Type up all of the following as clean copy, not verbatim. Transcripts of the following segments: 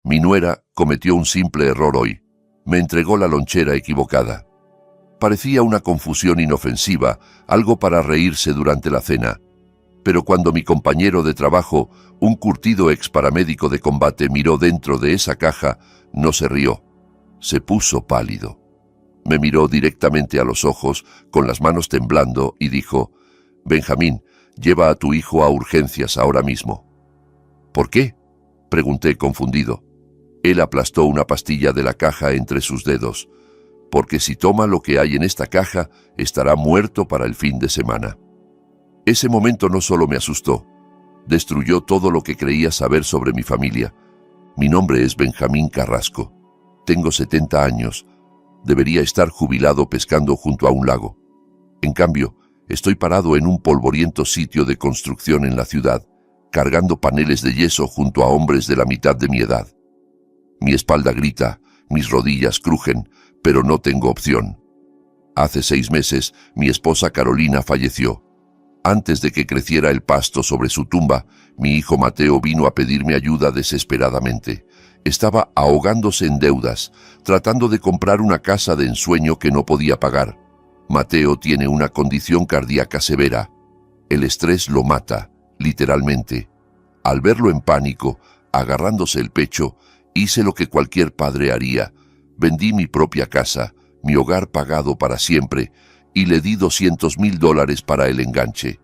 Mi nuera cometió un simple error hoy. Me entregó la lonchera equivocada. Parecía una confusión inofensiva, algo para reírse durante la cena. Pero cuando mi compañero de trabajo, un curtido exparamédico de combate, miró dentro de esa caja, no se rió. Se puso pálido. Me miró directamente a los ojos, con las manos temblando, y dijo: «Benjamín, lleva a tu hijo a urgencias ahora mismo». «¿Por qué?», pregunté confundido. Él aplastó una pastilla de la caja entre sus dedos. «Porque si toma lo que hay en esta caja, estará muerto para el fin de semana». Ese momento no solo me asustó, destruyó todo lo que creía saber sobre mi familia. Mi nombre es Benjamín Carrasco. Tengo 70 años. Debería estar jubilado pescando junto a un lago. En cambio, estoy parado en un polvoriento sitio de construcción en la ciudad, cargando paneles de yeso junto a hombres de la mitad de mi edad. Mi espalda grita, mis rodillas crujen, pero no tengo opción. Hace 6 meses, mi esposa Carolina falleció. Antes de que creciera el pasto sobre su tumba, mi hijo Mateo vino a pedirme ayuda desesperadamente. Estaba ahogándose en deudas, tratando de comprar una casa de ensueño que no podía pagar. Mateo tiene una condición cardíaca severa. El estrés lo mata, literalmente. Al verlo en pánico, agarrándose el pecho, hice lo que cualquier padre haría. Vendí mi propia casa, mi hogar pagado para siempre, y le di $200,000 para el enganche.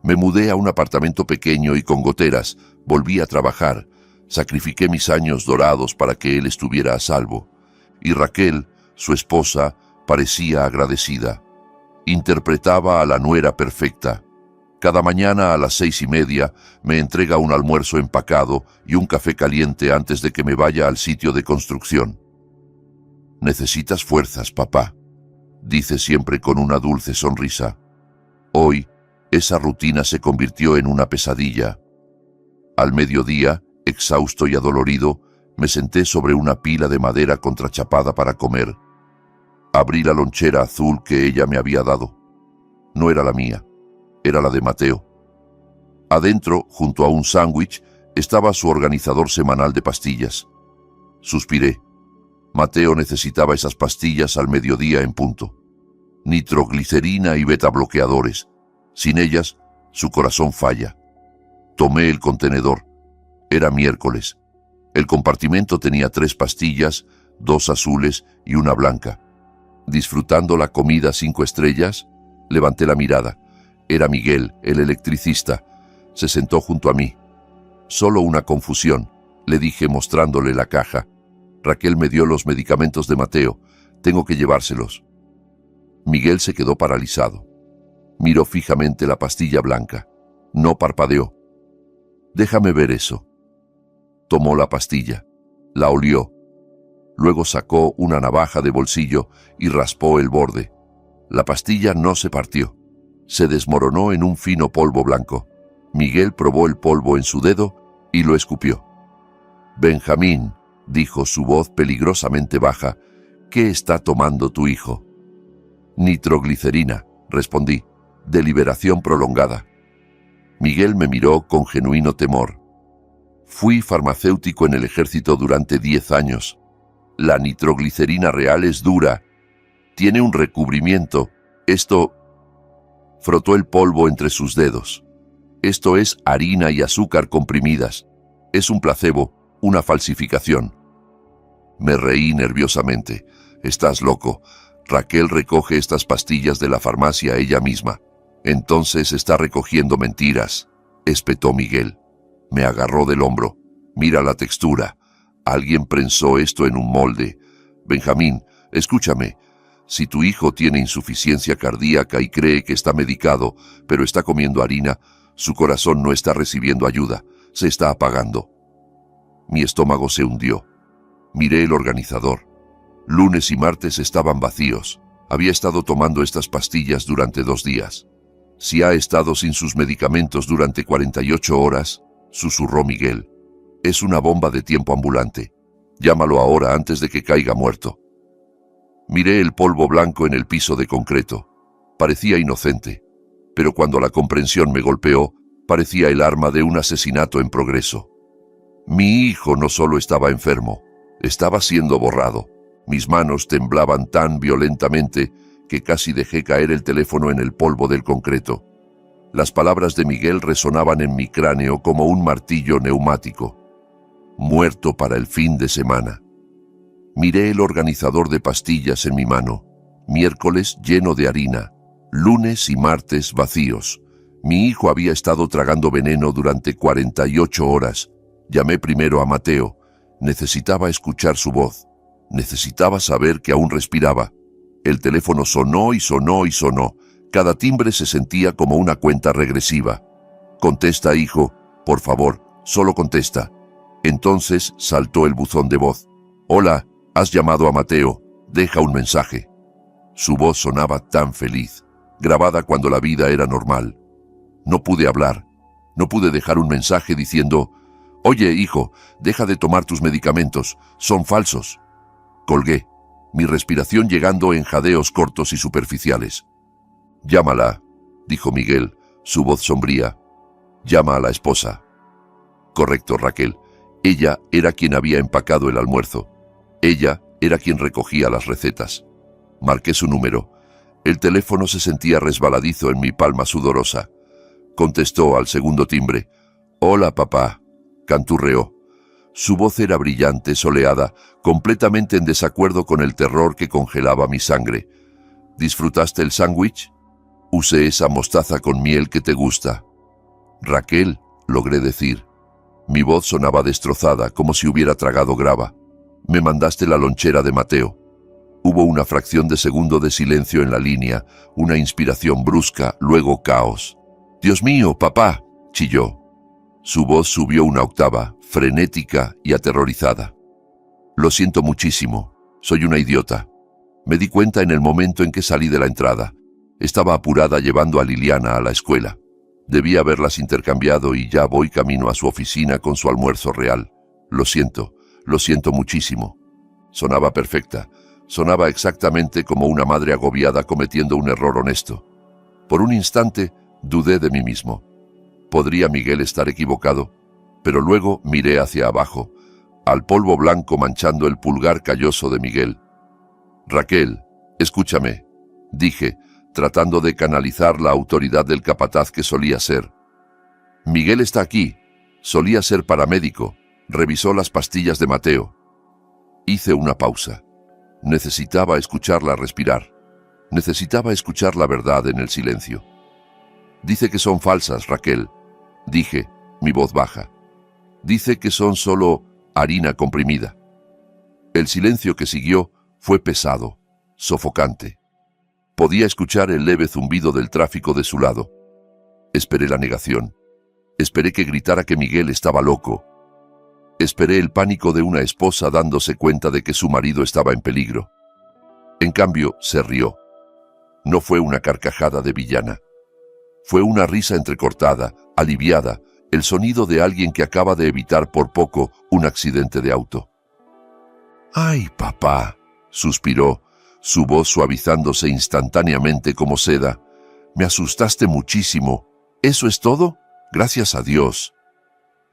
Me mudé a un apartamento pequeño y con goteras, volví a trabajar, sacrifiqué mis años dorados para que él estuviera a salvo. Y Raquel, su esposa, parecía agradecida. Interpretaba a la nuera perfecta. Cada mañana a las 6:30 me entrega un almuerzo empacado y un café caliente antes de que me vaya al sitio de construcción. «Necesitas fuerzas, papá», dice siempre con una dulce sonrisa. Hoy, esa rutina se convirtió en una pesadilla. Al mediodía, exhausto y adolorido, me senté sobre una pila de madera contrachapada para comer. Abrí la lonchera azul que ella me había dado. No era la mía, era la de Mateo. Adentro, junto a un sándwich, estaba su organizador semanal de pastillas. Suspiré. Mateo necesitaba esas pastillas al mediodía en punto. Nitroglicerina y betabloqueadores. Sin ellas, su corazón falla. Tomé el contenedor. Era miércoles. El compartimento tenía 3 pastillas, 2 azules y una blanca. Disfrutando la comida 5 estrellas, levanté la mirada. Era Miguel, el electricista. Se sentó junto a mí. «Solo una confusión», le dije mostrándole la caja. «Raquel me dio los medicamentos de Mateo. Tengo que llevárselos». Miguel se quedó paralizado. Miró fijamente la pastilla blanca. No parpadeó. «Déjame ver eso». Tomó la pastilla. La olió. Luego sacó una navaja de bolsillo y raspó el borde. La pastilla no se partió. Se desmoronó en un fino polvo blanco. Miguel probó el polvo en su dedo y lo escupió. «Benjamín», dijo su voz peligrosamente baja, «¿qué está tomando tu hijo?» «Nitroglicerina», respondí, «de liberación prolongada». Miguel me miró con genuino temor. «Fui farmacéutico en el ejército durante 10 años. La nitroglicerina real es dura. Tiene un recubrimiento. Esto...» Frotó el polvo entre sus dedos. «Esto es harina y azúcar comprimidas. Es un placebo, una falsificación». Me reí nerviosamente. «Estás loco. Raquel recoge estas pastillas de la farmacia ella misma. Entonces está recogiendo mentiras», espetó Miguel. Me agarró del hombro. «Mira la textura. Alguien prensó esto en un molde. Benjamín, escúchame. Si tu hijo tiene insuficiencia cardíaca y cree que está medicado, pero está comiendo harina, su corazón no está recibiendo ayuda. Se está apagando». Mi estómago se hundió. Miré el organizador. Lunes y martes estaban vacíos. Había estado tomando estas pastillas durante 2 días. «Si ha estado sin sus medicamentos durante 48 horas», susurró Miguel, «es una bomba de tiempo ambulante. Llámalo ahora antes de que caiga muerto». Miré el polvo blanco en el piso de concreto. Parecía inocente, pero cuando la comprensión me golpeó, parecía el arma de un asesinato en progreso. Mi hijo no solo estaba enfermo, estaba siendo borrado. Mis manos temblaban tan violentamente que casi dejé caer el teléfono en el polvo del concreto. Las palabras de Miguel resonaban en mi cráneo como un martillo neumático. Muerto para el fin de semana. Miré el organizador de pastillas en mi mano. Miércoles lleno de harina. Lunes y martes vacíos. Mi hijo había estado tragando veneno durante 48 horas. Llamé primero a Mateo. Necesitaba escuchar su voz. Necesitaba saber que aún respiraba. El teléfono sonó y sonó y sonó. Cada timbre se sentía como una cuenta regresiva. Contesta, hijo, por favor, solo contesta. Entonces saltó el buzón de voz. Hola, has llamado a Mateo, deja un mensaje. Su voz sonaba tan feliz, grabada cuando la vida era normal. No pude hablar, no pude dejar un mensaje diciendo, oye, hijo, deja de tomar tus medicamentos, son falsos. Colgué, mi respiración llegando en jadeos cortos y superficiales. Llámala, dijo Miguel, su voz sombría. Llama a la esposa. Correcto, Raquel. Ella era quien había empacado el almuerzo. Ella era quien recogía las recetas. Marqué su número. El teléfono se sentía resbaladizo en mi palma sudorosa. Contestó al segundo timbre. Hola, papá, canturreó. Su voz era brillante, soleada, completamente en desacuerdo con el terror que congelaba mi sangre. ¿Disfrutaste el sándwich? Usé esa mostaza con miel que te gusta. Raquel, logré decir. Mi voz sonaba destrozada, como si hubiera tragado grava. Me mandaste la lonchera de Mateo. Hubo una fracción de segundo de silencio en la línea, una inspiración brusca, luego caos. «Dios mío, papá», chilló. Su voz subió una octava, frenética y aterrorizada. «Lo siento muchísimo. Soy una idiota. Me di cuenta en el momento en que salí de la entrada. Estaba apurada llevando a Liliana a la escuela. Debí haberlas intercambiado y ya voy camino a su oficina con su almuerzo real. Lo siento muchísimo». Sonaba perfecta. Sonaba exactamente como una madre agobiada cometiendo un error honesto. Por un instante, dudé de mí mismo. ¿Podría Miguel estar equivocado? Pero luego miré hacia abajo, al polvo blanco manchando el pulgar calloso de Miguel. «Raquel, escúchame», dije, tratando de canalizar la autoridad del capataz que solía ser. «Miguel está aquí. Solía ser paramédico. Revisó las pastillas de Mateo». Hice una pausa. Necesitaba escucharla respirar. Necesitaba escuchar la verdad en el silencio. «Dice que son falsas, Raquel», dije, mi voz baja. «Dice que son solo harina comprimida». El silencio que siguió fue pesado, sofocante. Podía escuchar el leve zumbido del tráfico de su lado. Esperé la negación. Esperé que gritara que Miguel estaba loco. Esperé el pánico de una esposa dándose cuenta de que su marido estaba en peligro. En cambio, se rió. No fue una carcajada de villana. Fue una risa entrecortada, aliviada, el sonido de alguien que acaba de evitar por poco un accidente de auto. «Ay, papá», suspiró, su voz suavizándose instantáneamente como seda. «Me asustaste muchísimo. ¿Eso es todo? Gracias a Dios».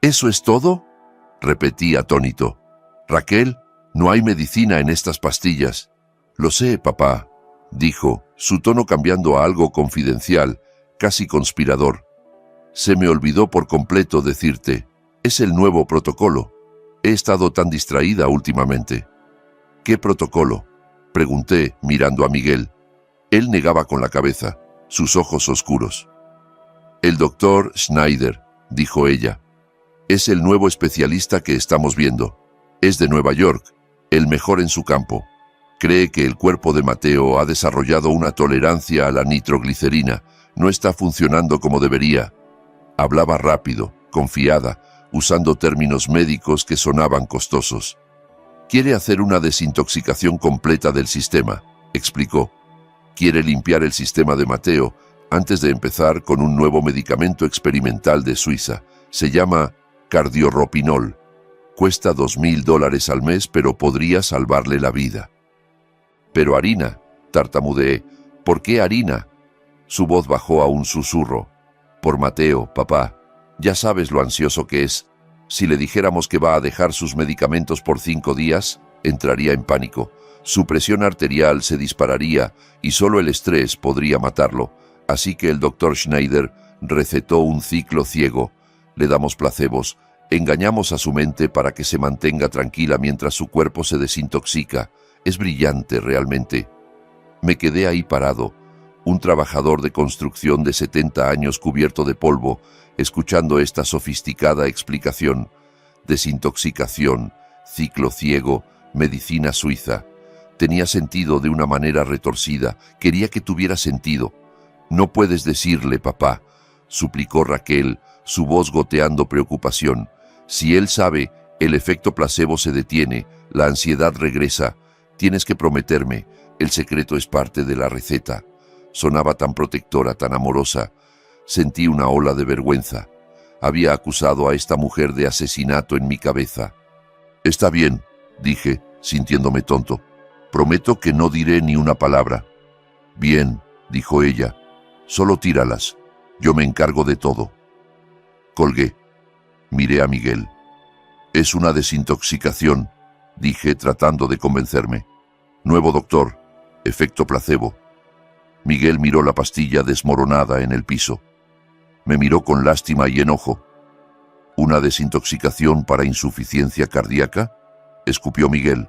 «¿Eso es todo?», repetí atónito. «Raquel, no hay medicina en estas pastillas». «Lo sé, papá», dijo, su tono cambiando a algo confidencial, casi conspirador. «Se me olvidó por completo decirte. Es el nuevo protocolo. He estado tan distraída últimamente». «¿Qué protocolo?», pregunté, mirando a Miguel. Él negaba con la cabeza, sus ojos oscuros. «El doctor Schneider», dijo ella. «Es el nuevo especialista que estamos viendo. Es de Nueva York, el mejor en su campo. Cree que el cuerpo de Mateo ha desarrollado una tolerancia a la nitroglicerina. No está funcionando como debería». Hablaba rápido, confiada, usando términos médicos que sonaban costosos. «Quiere hacer una desintoxicación completa del sistema», explicó. «Quiere limpiar el sistema de Mateo antes de empezar con un nuevo medicamento experimental de Suiza. Se llama Cardiorropinol. Cuesta $2,000 al mes, pero podría salvarle la vida». «Pero harina», tartamudeé. «¿Por qué harina?». Su voz bajó a un susurro. «Por Mateo, papá. Ya sabes lo ansioso que es. Si le dijéramos que va a dejar sus medicamentos por 5 días, entraría en pánico. Su presión arterial se dispararía y solo el estrés podría matarlo. Así que el doctor Schneider recetó un ciclo ciego. Le damos placebos, engañamos a su mente para que se mantenga tranquila mientras su cuerpo se desintoxica. Es brillante realmente. Me quedé ahí parado, un trabajador de construcción de 70 años cubierto de polvo, escuchando esta sofisticada explicación. Desintoxicación, ciclo ciego, medicina suiza. Tenía sentido de una manera retorcida. Quería que tuviera sentido. «No puedes decirle, papá», suplicó Raquel, su voz goteando preocupación. «Si él sabe, el efecto placebo se detiene, la ansiedad regresa. Tienes que prometerme, el secreto es parte de la receta». Sonaba tan protectora, tan amorosa. Sentí una ola de vergüenza. Había acusado a esta mujer de asesinato en mi cabeza. «Está bien», dije, sintiéndome tonto. «Prometo que no diré ni una palabra». «Bien», dijo ella. «Solo tíralas. Yo me encargo de todo». Colgué. Miré a Miguel. «Es una desintoxicación», dije, tratando de convencerme. «Nuevo doctor. Efecto placebo». Miguel miró la pastilla desmoronada en el piso. Me miró con lástima y enojo. «¿Una desintoxicación para insuficiencia cardíaca?», escupió Miguel.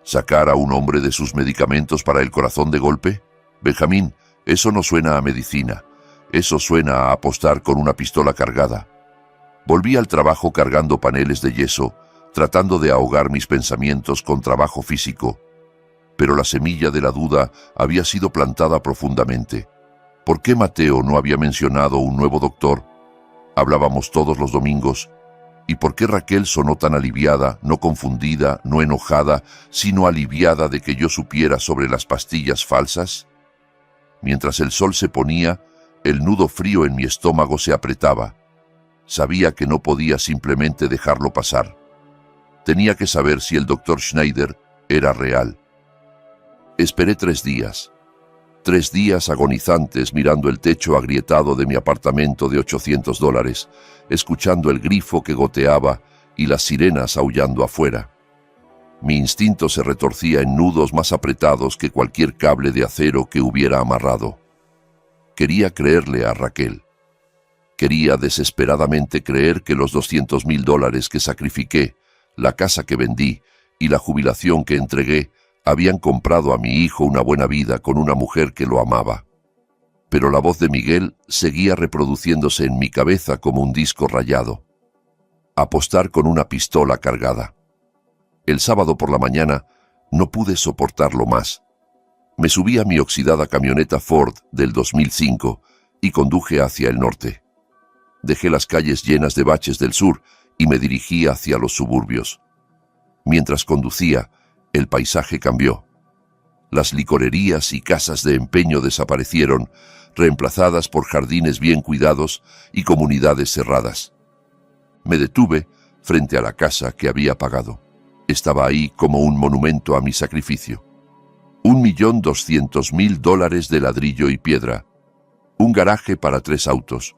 «¿Sacar a un hombre de sus medicamentos para el corazón de golpe? Benjamín, eso no suena a medicina. Eso suena a apostar con una pistola cargada». Volví al trabajo cargando paneles de yeso, tratando de ahogar mis pensamientos con trabajo físico. Pero la semilla de la duda había sido plantada profundamente. ¿Por qué Mateo no había mencionado un nuevo doctor? Hablábamos todos los domingos. ¿Y por qué Raquel sonó tan aliviada, no confundida, no enojada, sino aliviada de que yo supiera sobre las pastillas falsas? Mientras el sol se ponía, el nudo frío en mi estómago se apretaba. Sabía que no podía simplemente dejarlo pasar. Tenía que saber si el doctor Schneider era real. Esperé 3 días. 3 días agonizantes mirando el techo agrietado de mi apartamento de $800, escuchando el grifo que goteaba y las sirenas aullando afuera. Mi instinto se retorcía en nudos más apretados que cualquier cable de acero que hubiera amarrado. Quería creerle a Raquel. Quería desesperadamente creer que los $200,000 que sacrifiqué, la casa que vendí y la jubilación que entregué habían comprado a mi hijo una buena vida con una mujer que lo amaba. Pero la voz de Miguel seguía reproduciéndose en mi cabeza como un disco rayado. Apostar con una pistola cargada. El sábado por la mañana no pude soportarlo más. Me subí a mi oxidada camioneta Ford del 2005 y conduje hacia el norte. Dejé las calles llenas de baches del sur y me dirigí hacia los suburbios. Mientras conducía, el paisaje cambió. Las licorerías y casas de empeño desaparecieron, reemplazadas por jardines bien cuidados y comunidades cerradas. Me detuve frente a la casa que había pagado. Estaba ahí como un monumento a mi sacrificio. $1,200,000 de ladrillo y piedra. Un garaje para 3 autos.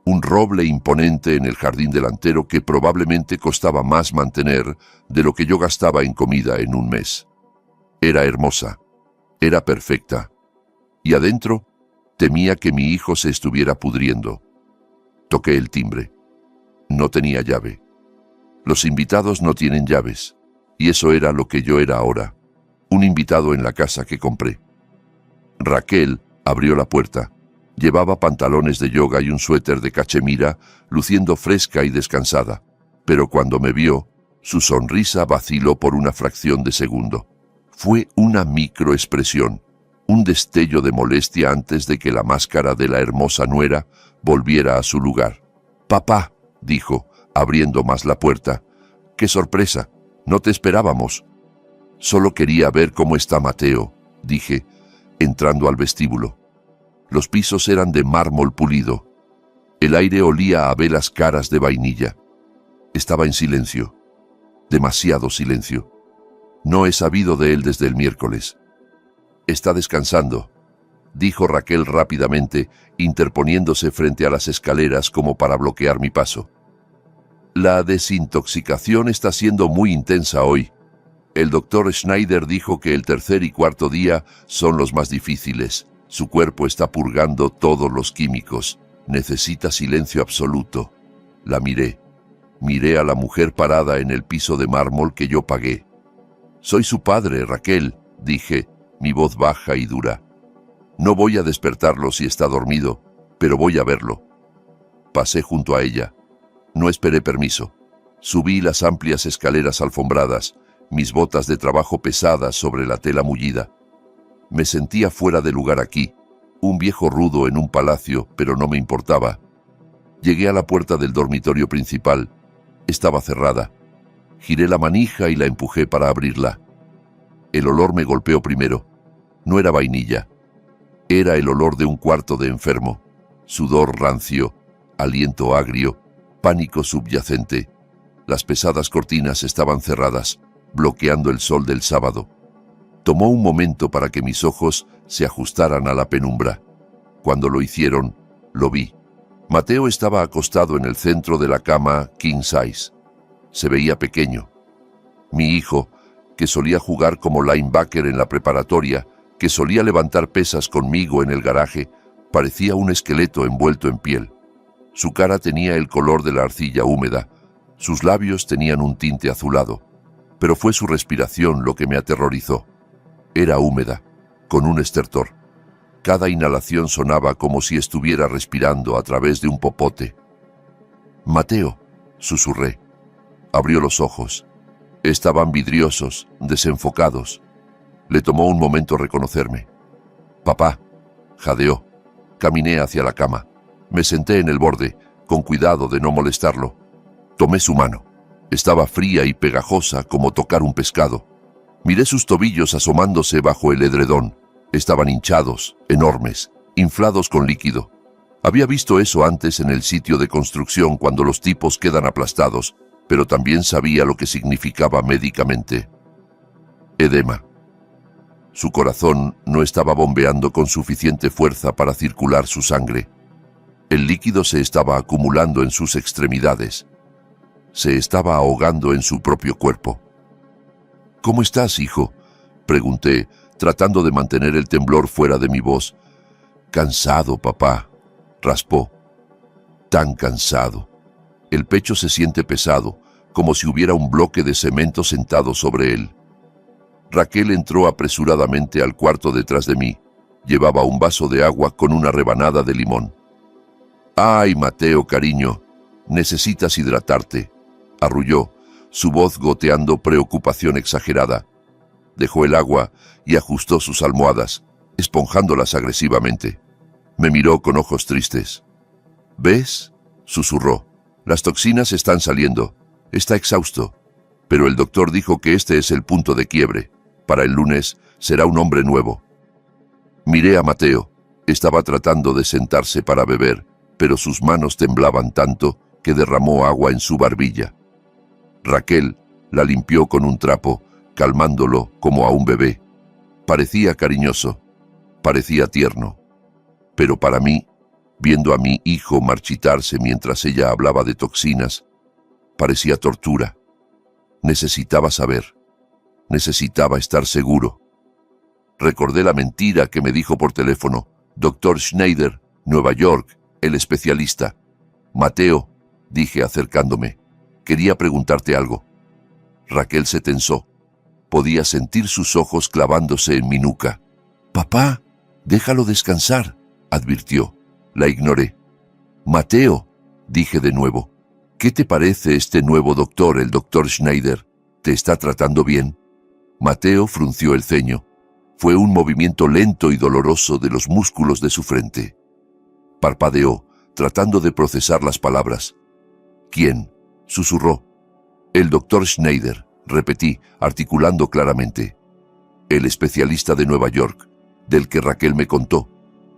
Un roble imponente en el jardín delantero que probablemente costaba más mantener de lo que yo gastaba en comida en un mes. Era hermosa, era perfecta, y adentro temía que mi hijo se estuviera pudriendo. Toqué el timbre. No tenía llave. Los invitados no tienen llaves, y eso era lo que yo era ahora, un invitado en la casa que compré. Raquel abrió la puerta. Llevaba pantalones de yoga y un suéter de cachemira, luciendo fresca y descansada. Pero cuando me vio, su sonrisa vaciló por una fracción de segundo. Fue una microexpresión, un destello de molestia antes de que la máscara de la hermosa nuera volviera a su lugar. «Papá», dijo, abriendo más la puerta. «¡Qué sorpresa! No te esperábamos». «Solo quería ver cómo está Mateo», dije, entrando al vestíbulo. Los pisos eran de mármol pulido. El aire olía a velas caras de vainilla. Estaba en silencio. Demasiado silencio. No he sabido de él desde el miércoles. «Está descansando», dijo Raquel rápidamente, interponiéndose frente a las escaleras como para bloquear mi paso. La desintoxicación está siendo muy intensa hoy. El doctor Schneider dijo que el tercer y cuarto día son los más difíciles. Su cuerpo está purgando todos los químicos. Necesita silencio absoluto. La miré. Miré a la mujer parada en el piso de mármol que yo pagué. Soy su padre, Raquel, dije, mi voz baja y dura. No voy a despertarlo si está dormido, pero voy a verlo. Pasé junto a ella. No esperé permiso. Subí las amplias escaleras alfombradas, mis botas de trabajo pesadas sobre la tela mullida. Me sentía fuera de lugar aquí, un viejo rudo en un palacio, pero no me importaba. Llegué a la puerta del dormitorio principal. Estaba cerrada. Giré la manija y la empujé para abrirla. El olor me golpeó primero. No era vainilla. Era el olor de un cuarto de enfermo. Sudor rancio, aliento agrio, pánico subyacente. Las pesadas cortinas estaban cerradas, bloqueando el sol del sábado. Tomó un momento para que mis ojos se ajustaran a la penumbra. Cuando lo hicieron, lo vi. Mateo estaba acostado en el centro de la cama king size. Se veía pequeño. Mi hijo, que solía jugar como linebacker en la preparatoria, que solía levantar pesas conmigo en el garaje, parecía un esqueleto envuelto en piel. Su cara tenía el color de la arcilla húmeda, sus labios tenían un tinte azulado, pero fue su respiración lo que me aterrorizó. Era húmeda, con un estertor. Cada inhalación sonaba como si estuviera respirando a través de un popote. «Mateo», susurré. Abrió los ojos. Estaban vidriosos, desenfocados. Le tomó un momento reconocerme. «Papá», jadeó. Caminé hacia la cama. Me senté en el borde, con cuidado de no molestarlo. Tomé su mano. Estaba fría y pegajosa como tocar un pescado. Miré sus tobillos asomándose bajo el edredón. Estaban hinchados, enormes, inflados con líquido. Había visto eso antes en el sitio de construcción cuando los tipos quedan aplastados, pero también sabía lo que significaba médicamente. Edema. Su corazón no estaba bombeando con suficiente fuerza para circular su sangre. El líquido se estaba acumulando en sus extremidades. Se estaba ahogando en su propio cuerpo. «¿Cómo estás, hijo?», pregunté, tratando de mantener el temblor fuera de mi voz. «Cansado, papá», raspó. «Tan cansado. El pecho se siente pesado, como si hubiera un bloque de cemento sentado sobre él». Raquel entró apresuradamente al cuarto detrás de mí. Llevaba un vaso de agua con una rebanada de limón. «Ay, Mateo, cariño, necesitas hidratarte», arrulló, su voz goteando preocupación exagerada. Dejó el agua y ajustó sus almohadas, esponjándolas agresivamente. Me miró con ojos tristes. «¿Ves?», susurró. «Las toxinas están saliendo. Está exhausto. Pero el doctor dijo que este es el punto de quiebre. Para el lunes será un hombre nuevo». Miré a Mateo. Estaba tratando de sentarse para beber, pero sus manos temblaban tanto que derramó agua en su barbilla. Raquel la limpió con un trapo, calmándolo como a un bebé. Parecía cariñoso, parecía tierno. Pero para mí, viendo a mi hijo marchitarse mientras ella hablaba de toxinas, parecía tortura. Necesitaba saber, necesitaba estar seguro. Recordé la mentira que me dijo por teléfono, Dr. Schneider, Nueva York, el especialista. «Mateo», dije acercándome, «quería preguntarte algo». Raquel se tensó. Podía sentir sus ojos clavándose en mi nuca. «Papá, déjalo descansar», advirtió. La ignoré. «Mateo», dije de nuevo, «¿qué te parece este nuevo doctor, el doctor Schneider? ¿Te está tratando bien?» Mateo frunció el ceño. Fue un movimiento lento y doloroso de los músculos de su frente. Parpadeó, tratando de procesar las palabras. «¿Quién?», susurró. «El doctor Schneider», repetí, articulando claramente. «El especialista de Nueva York, del que Raquel me contó,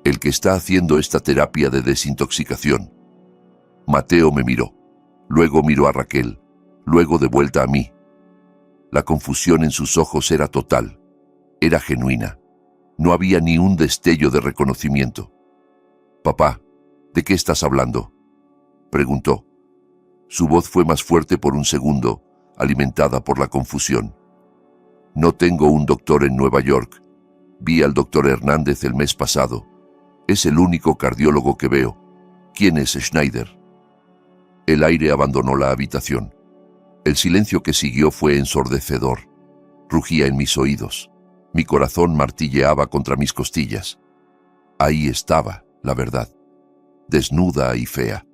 el que está haciendo esta terapia de desintoxicación». Mateo me miró, luego miró a Raquel, luego de vuelta a mí. La confusión en sus ojos era total, era genuina. No había ni un destello de reconocimiento. «Papá, ¿de qué estás hablando?», preguntó. Su voz fue más fuerte por un segundo, alimentada por la confusión. No tengo un doctor en Nueva York. Vi al doctor Hernández el mes pasado. Es el único cardiólogo que veo. ¿Quién es Schneider? El aire abandonó la habitación. El silencio que siguió fue ensordecedor. Rugía en mis oídos. Mi corazón martilleaba contra mis costillas. Ahí estaba, la verdad. Desnuda y fea.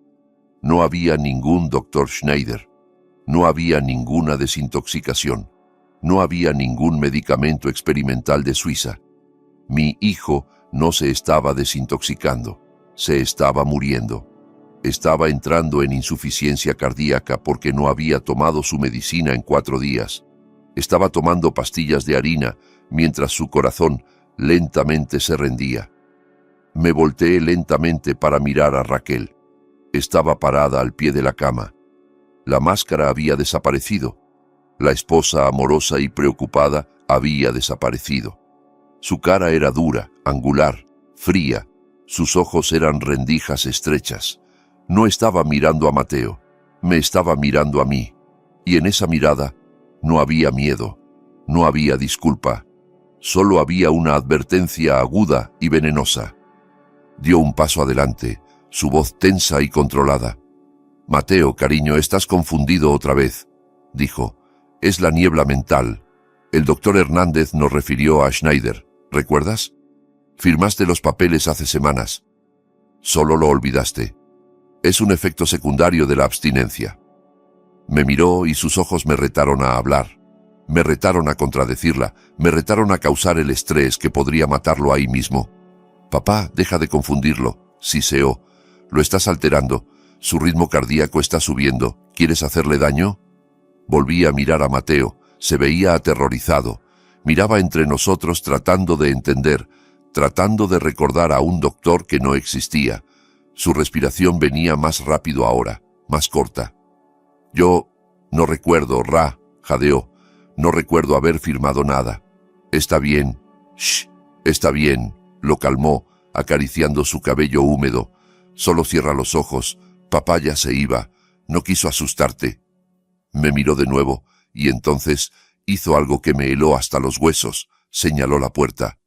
No había ningún doctor Schneider. No había ninguna desintoxicación. No había ningún medicamento experimental de Suiza. Mi hijo no se estaba desintoxicando. Se estaba muriendo. Estaba entrando en insuficiencia cardíaca porque no había tomado su medicina en 4 días. Estaba tomando pastillas de harina mientras su corazón lentamente se rendía. Me volteé lentamente para mirar a Raquel. Estaba parada al pie de la cama. La máscara había desaparecido. La esposa amorosa y preocupada había desaparecido. Su cara era dura, angular, fría. Sus ojos eran rendijas estrechas. No estaba mirando a Mateo, me estaba mirando a mí. Y en esa mirada no había miedo, no había disculpa. Solo había una advertencia aguda y venenosa. Dio un paso adelante, su voz tensa y controlada. «Mateo, cariño, estás confundido otra vez», dijo. «Es la niebla mental. El doctor Hernández nos refirió a Schneider, ¿recuerdas? Firmaste los papeles hace semanas. Solo lo olvidaste. Es un efecto secundario de la abstinencia». Me miró y sus ojos me retaron a hablar. Me retaron a contradecirla, me retaron a causar el estrés que podría matarlo ahí mismo. «Papá, deja de confundirlo», siseó. «Lo estás alterando. Su ritmo cardíaco está subiendo. ¿Quieres hacerle daño?» Volví a mirar a Mateo. Se veía aterrorizado. Miraba entre nosotros tratando de entender, tratando de recordar a un doctor que no existía. Su respiración venía más rápido ahora, más corta. «Yo no recuerdo», jadeó. «No recuerdo haber firmado nada». «Está bien». «Shh, está bien», lo calmó, acariciando su cabello húmedo. «Solo cierra los ojos. Papá ya se iba. No quiso asustarte». Me miró de nuevo, y entonces hizo algo que me heló hasta los huesos. Señaló la puerta.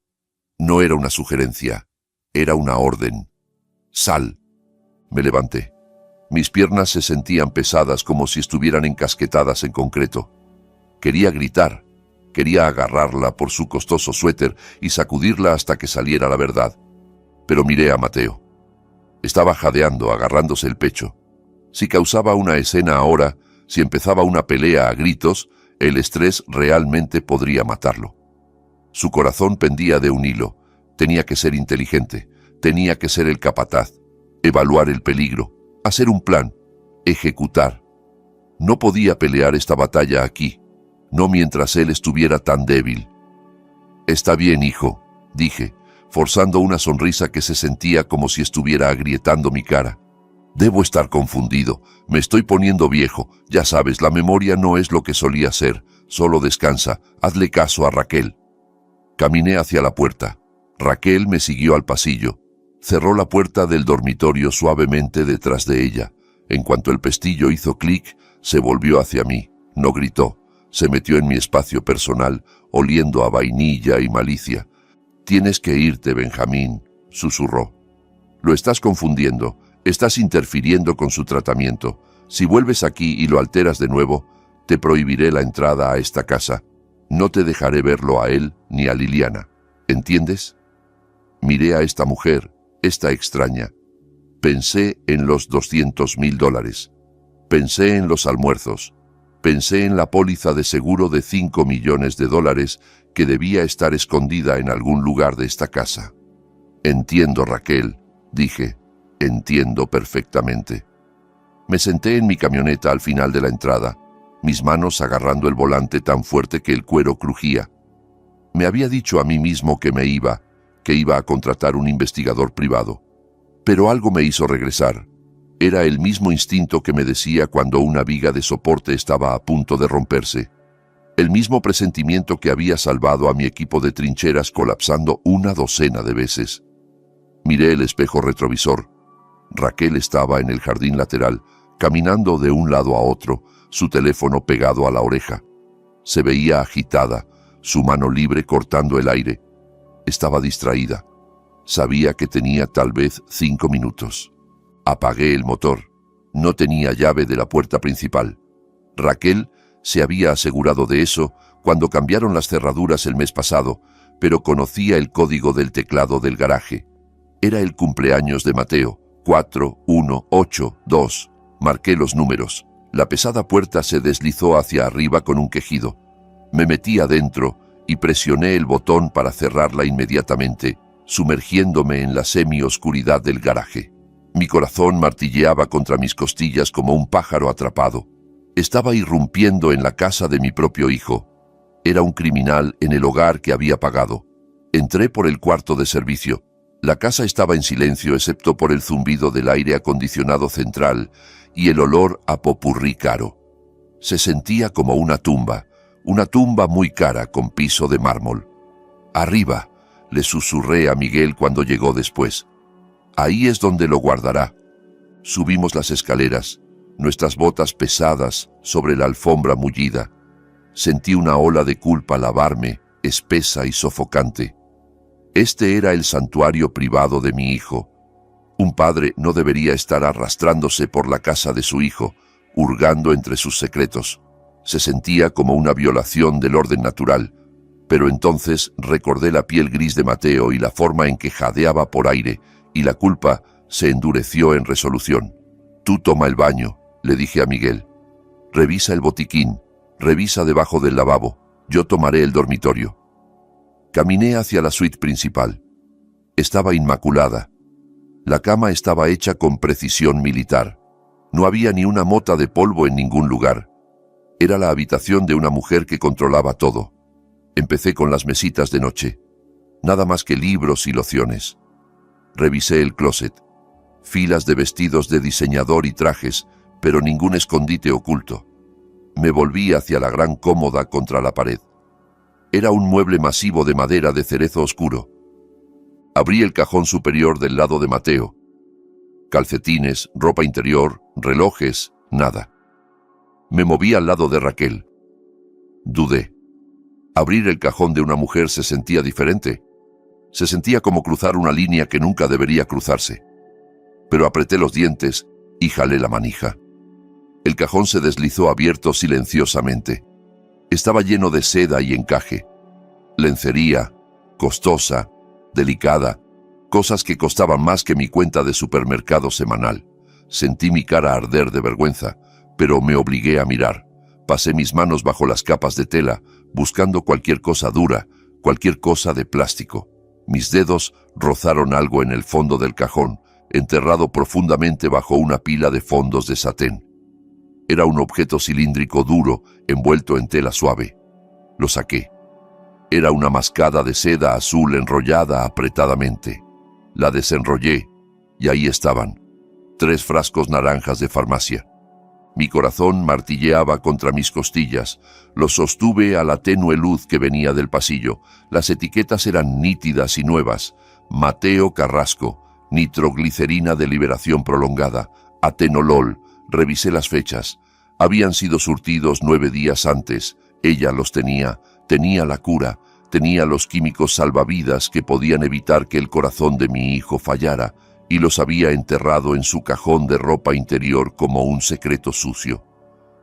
No era una sugerencia, era una orden. «Sal». Me levanté. Mis piernas se sentían pesadas como si estuvieran encasquetadas en concreto. Quería gritar, quería agarrarla por su costoso suéter y sacudirla hasta que saliera la verdad. Pero miré a Mateo. Estaba jadeando, agarrándose el pecho. Si causaba una escena ahora, si empezaba una pelea a gritos, el estrés realmente podría matarlo. Su corazón pendía de un hilo. Tenía que ser inteligente, tenía que ser el capataz, evaluar el peligro, hacer un plan, ejecutar. No podía pelear esta batalla aquí, no mientras él estuviera tan débil. «Está bien, hijo», dije, forzando una sonrisa que se sentía como si estuviera agrietando mi cara. «Debo estar confundido, me estoy poniendo viejo, ya sabes, la memoria no es lo que solía ser, solo descansa, hazle caso a Raquel». Caminé hacia la puerta. Raquel me siguió al pasillo. Cerró la puerta del dormitorio suavemente detrás de ella. En cuanto el pestillo hizo clic, se volvió hacia mí. No gritó. Se metió en mi espacio personal, oliendo a vainilla y malicia. «Tienes que irte, Benjamín», susurró. «Lo estás confundiendo. Estás interfiriendo con su tratamiento. Si vuelves aquí y lo alteras de nuevo, te prohibiré la entrada a esta casa. No te dejaré verlo a él ni a Liliana. ¿Entiendes?» Miré a esta mujer, esta extraña. Pensé en los $200,000. Pensé en los almuerzos. Pensé en la póliza de seguro de $5 millones que debía estar escondida en algún lugar de esta casa. «Entiendo, Raquel», dije. «Entiendo perfectamente». Me senté en mi camioneta al final de la entrada, mis manos agarrando el volante tan fuerte que el cuero crujía. Me había dicho a mí mismo que iba a contratar un investigador privado. Pero algo me hizo regresar. Era el mismo instinto que me decía cuando una viga de soporte estaba a punto de romperse. El mismo presentimiento que había salvado a mi equipo de trincheras colapsando una docena de veces. Miré el espejo retrovisor. Raquel estaba en el jardín lateral, caminando de un lado a otro, su teléfono pegado a la oreja. Se veía agitada, su mano libre cortando el aire. Estaba distraída. Sabía que tenía tal vez 5 minutos. Apagué el motor. No tenía llave de la puerta principal. Raquel se había asegurado de eso cuando cambiaron las cerraduras el mes pasado, pero conocía el código del teclado del garaje. Era el cumpleaños de Mateo, 4182. Marqué los números. La pesada puerta se deslizó hacia arriba con un quejido. Me metí adentro y presioné el botón para cerrarla inmediatamente, sumergiéndome en la semi-oscuridad del garaje. Mi corazón martilleaba contra mis costillas como un pájaro atrapado. Estaba irrumpiendo en la casa de mi propio hijo. Era un criminal en el hogar que había pagado. Entré por el cuarto de servicio. La casa estaba en silencio excepto por el zumbido del aire acondicionado central y el olor a popurrí caro. Se sentía como una tumba muy cara con piso de mármol. «Arriba», le susurré a Miguel cuando llegó después. «Ahí es donde lo guardará». Subimos las escaleras, nuestras botas pesadas sobre la alfombra mullida. Sentí una ola de culpa lavarme, espesa y sofocante. Este era el santuario privado de mi hijo. Un padre no debería estar arrastrándose por la casa de su hijo, hurgando entre sus secretos. Se sentía como una violación del orden natural, pero entonces recordé la piel gris de Mateo y la forma en que jadeaba por aire, y la culpa se endureció en resolución. «Tú toma el baño», le dije a Miguel. «Revisa el botiquín, revisa debajo del lavabo, yo tomaré el dormitorio». Caminé hacia la suite principal. Estaba inmaculada. La cama estaba hecha con precisión militar. No había ni una mota de polvo en ningún lugar. Era la habitación de una mujer que controlaba todo. Empecé con las mesitas de noche. Nada más que libros y lociones. Revisé el closet. Filas de vestidos de diseñador y trajes, pero ningún escondite oculto. Me volví hacia la gran cómoda contra la pared. Era un mueble masivo de madera de cerezo oscuro. Abrí el cajón superior del lado de Mateo. Calcetines, ropa interior, relojes, nada. Me moví al lado de Raquel. Dudé. Abrir el cajón de una mujer se sentía diferente. Se sentía como cruzar una línea que nunca debería cruzarse. Pero apreté los dientes y jalé la manija. El cajón se deslizó abierto silenciosamente. Estaba lleno de seda y encaje. Lencería, costosa, delicada, cosas que costaban más que mi cuenta de supermercado semanal. Sentí mi cara arder de vergüenza, pero me obligué a mirar. Pasé mis manos bajo las capas de tela, buscando cualquier cosa dura, cualquier cosa de plástico. Mis dedos rozaron algo en el fondo del cajón, enterrado profundamente bajo una pila de fondos de satén. Era un objeto cilíndrico duro, envuelto en tela suave. Lo saqué. Era una mascada de seda azul enrollada apretadamente. La desenrollé, y ahí estaban, 3 frascos naranjas de farmacia. Mi corazón martilleaba contra mis costillas. Los sostuve a la tenue luz que venía del pasillo. Las etiquetas eran nítidas y nuevas. Mateo Carrasco, nitroglicerina de liberación prolongada, atenolol. Revisé las fechas. Habían sido surtidos 9 días antes. Ella los tenía la cura, tenía los químicos salvavidas que podían evitar que el corazón de mi hijo fallara, y los había enterrado en su cajón de ropa interior como un secreto sucio.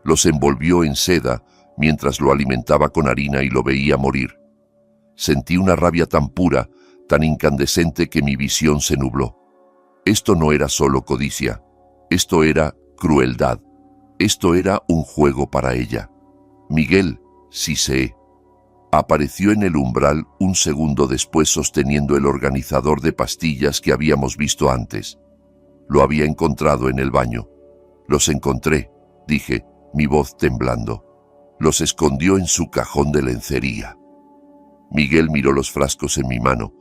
Los envolvió en seda mientras lo alimentaba con harina y lo veía morir. Sentí una rabia tan pura, tan incandescente que mi visión se nubló. Esto no era solo codicia, esto era crueldad. Esto era un juego para ella. Miguel, sí sé, apareció en el umbral un segundo después sosteniendo el organizador de pastillas que habíamos visto antes. Lo había encontrado en el baño. Los encontré, dije, mi voz temblando. Los escondió en su cajón de lencería. Miguel miró los frascos en mi mano.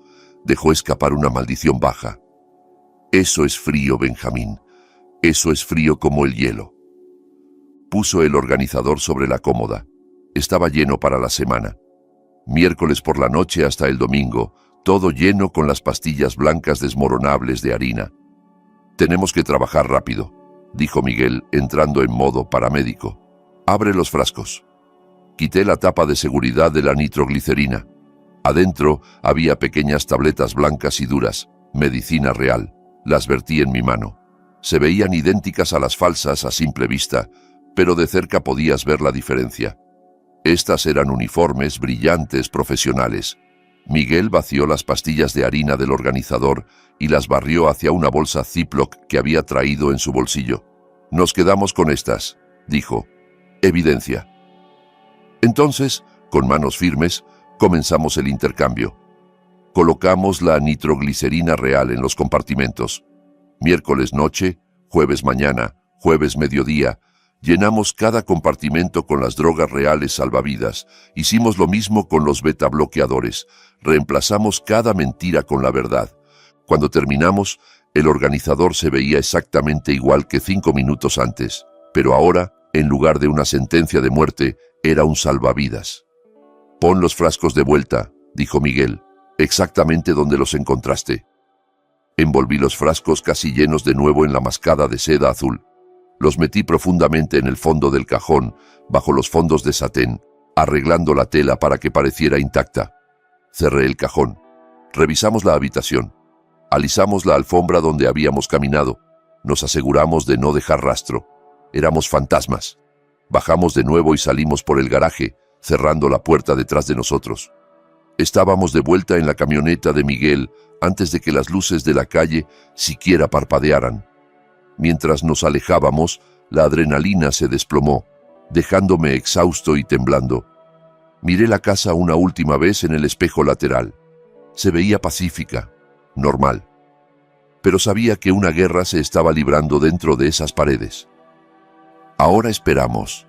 Dejó escapar una maldición baja. Eso es frío, Benjamín. Eso es frío como el hielo. Puso el organizador sobre la cómoda. Estaba lleno para la semana. Miércoles por la noche hasta el domingo, todo lleno con las pastillas blancas desmoronables de harina. Tenemos que trabajar rápido, dijo Miguel, entrando en modo paramédico. Abre los frascos. Quité la tapa de seguridad de la nitroglicerina. Adentro había pequeñas tabletas blancas y duras, medicina real. Las vertí en mi mano. Se veían idénticas a las falsas a simple vista, pero de cerca podías ver la diferencia. Estas eran uniformes, brillantes, profesionales. Miguel vació las pastillas de harina del organizador y las barrió hacia una bolsa Ziploc que había traído en su bolsillo. Nos quedamos con estas, dijo. Evidencia. Entonces, con manos firmes, comenzamos el intercambio. Colocamos la nitroglicerina real en los compartimentos. Miércoles noche, jueves mañana, jueves mediodía, llenamos cada compartimento con las drogas reales salvavidas. Hicimos lo mismo con los beta bloqueadores. Reemplazamos cada mentira con la verdad. Cuando terminamos, el organizador se veía exactamente igual que 5 minutos antes, pero ahora, en lugar de una sentencia de muerte, era un salvavidas. Pon los frascos de vuelta, dijo Miguel, exactamente donde los encontraste. Envolví los frascos casi llenos de nuevo en la mascada de seda azul. Los metí profundamente en el fondo del cajón, bajo los fondos de satén, arreglando la tela para que pareciera intacta. Cerré el cajón. Revisamos la habitación. Alisamos la alfombra donde habíamos caminado. Nos aseguramos de no dejar rastro. Éramos fantasmas. Bajamos de nuevo y salimos por el garaje, cerrando la puerta detrás de nosotros. Estábamos de vuelta en la camioneta de Miguel antes de que las luces de la calle siquiera parpadearan. Mientras nos alejábamos, la adrenalina se desplomó, dejándome exhausto y temblando. Miré la casa una última vez en el espejo lateral. Se veía pacífica, normal. Pero sabía que una guerra se estaba librando dentro de esas paredes. Ahora esperamos,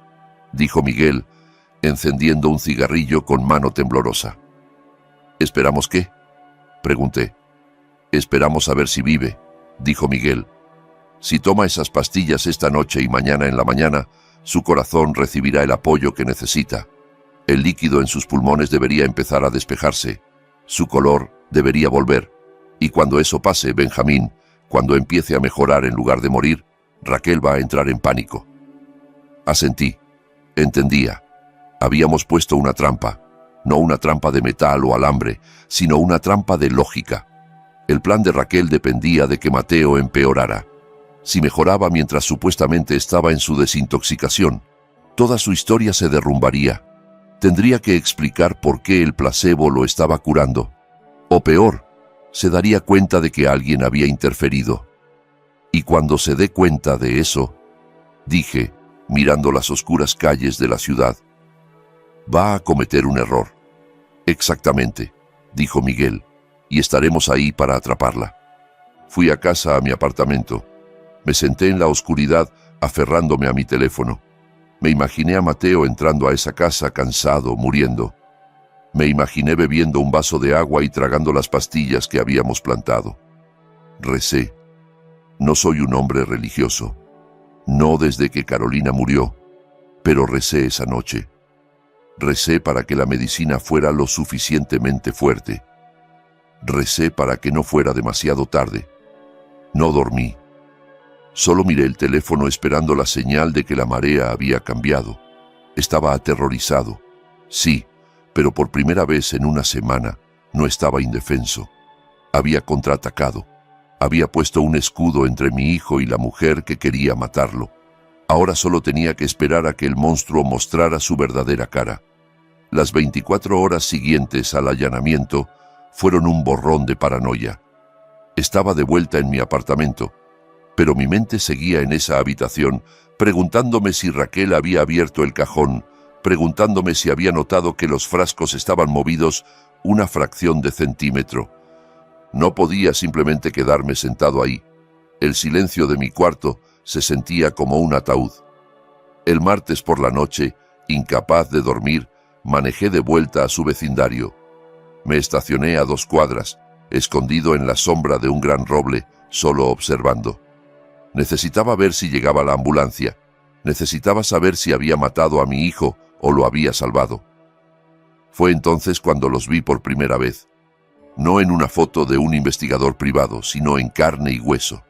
dijo Miguel, encendiendo un cigarrillo con mano temblorosa. ¿Esperamos qué?, pregunté. Esperamos a ver si vive, dijo Miguel. Si toma esas pastillas esta noche y mañana en la mañana, su corazón recibirá el apoyo que necesita. El líquido en sus pulmones debería empezar a despejarse. Su color debería volver. Y cuando eso pase, Benjamín, cuando empiece a mejorar en lugar de morir, Raquel va a entrar en pánico. Asentí. Entendía. Habíamos puesto una trampa. No una trampa de metal o alambre, sino una trampa de lógica. El plan de Raquel dependía de que Mateo empeorara. Si mejoraba mientras supuestamente estaba en su desintoxicación, toda su historia se derrumbaría. Tendría que explicar por qué el placebo lo estaba curando. O peor, se daría cuenta de que alguien había interferido. Y cuando se dé cuenta de eso, dije, mirando las oscuras calles de la ciudad, va a cometer un error. Exactamente, dijo Miguel, y estaremos ahí para atraparla. Fui a casa, a mi apartamento. Me senté en la oscuridad, aferrándome a mi teléfono. Me imaginé a Mateo entrando a esa casa cansado, muriendo. Me imaginé bebiendo un vaso de agua y tragando las pastillas que habíamos plantado. Recé. No soy un hombre religioso. No desde que Carolina murió, pero recé esa noche. Recé para que la medicina fuera lo suficientemente fuerte. Recé para que no fuera demasiado tarde. No dormí. Solo miré el teléfono esperando la señal de que la marea había cambiado. Estaba aterrorizado. Sí, pero por primera vez en una semana no estaba indefenso. Había contraatacado. Había puesto un escudo entre mi hijo y la mujer que quería matarlo. Ahora solo tenía que esperar a que el monstruo mostrara su verdadera cara. Las 24 horas siguientes al allanamiento fueron un borrón de paranoia. Estaba de vuelta en mi apartamento, pero mi mente seguía en esa habitación, preguntándome si Raquel había abierto el cajón, preguntándome si había notado que los frascos estaban movidos una fracción de centímetro. No podía simplemente quedarme sentado ahí. El silencio de mi cuarto se sentía como un ataúd. El martes por la noche, incapaz de dormir, manejé de vuelta a su vecindario. Me estacioné a 2 cuadras, escondido en la sombra de un gran roble, solo observando. Necesitaba ver si llegaba la ambulancia. Necesitaba saber si había matado a mi hijo o lo había salvado. Fue entonces cuando los vi por primera vez. No en una foto de un investigador privado, sino en carne y hueso.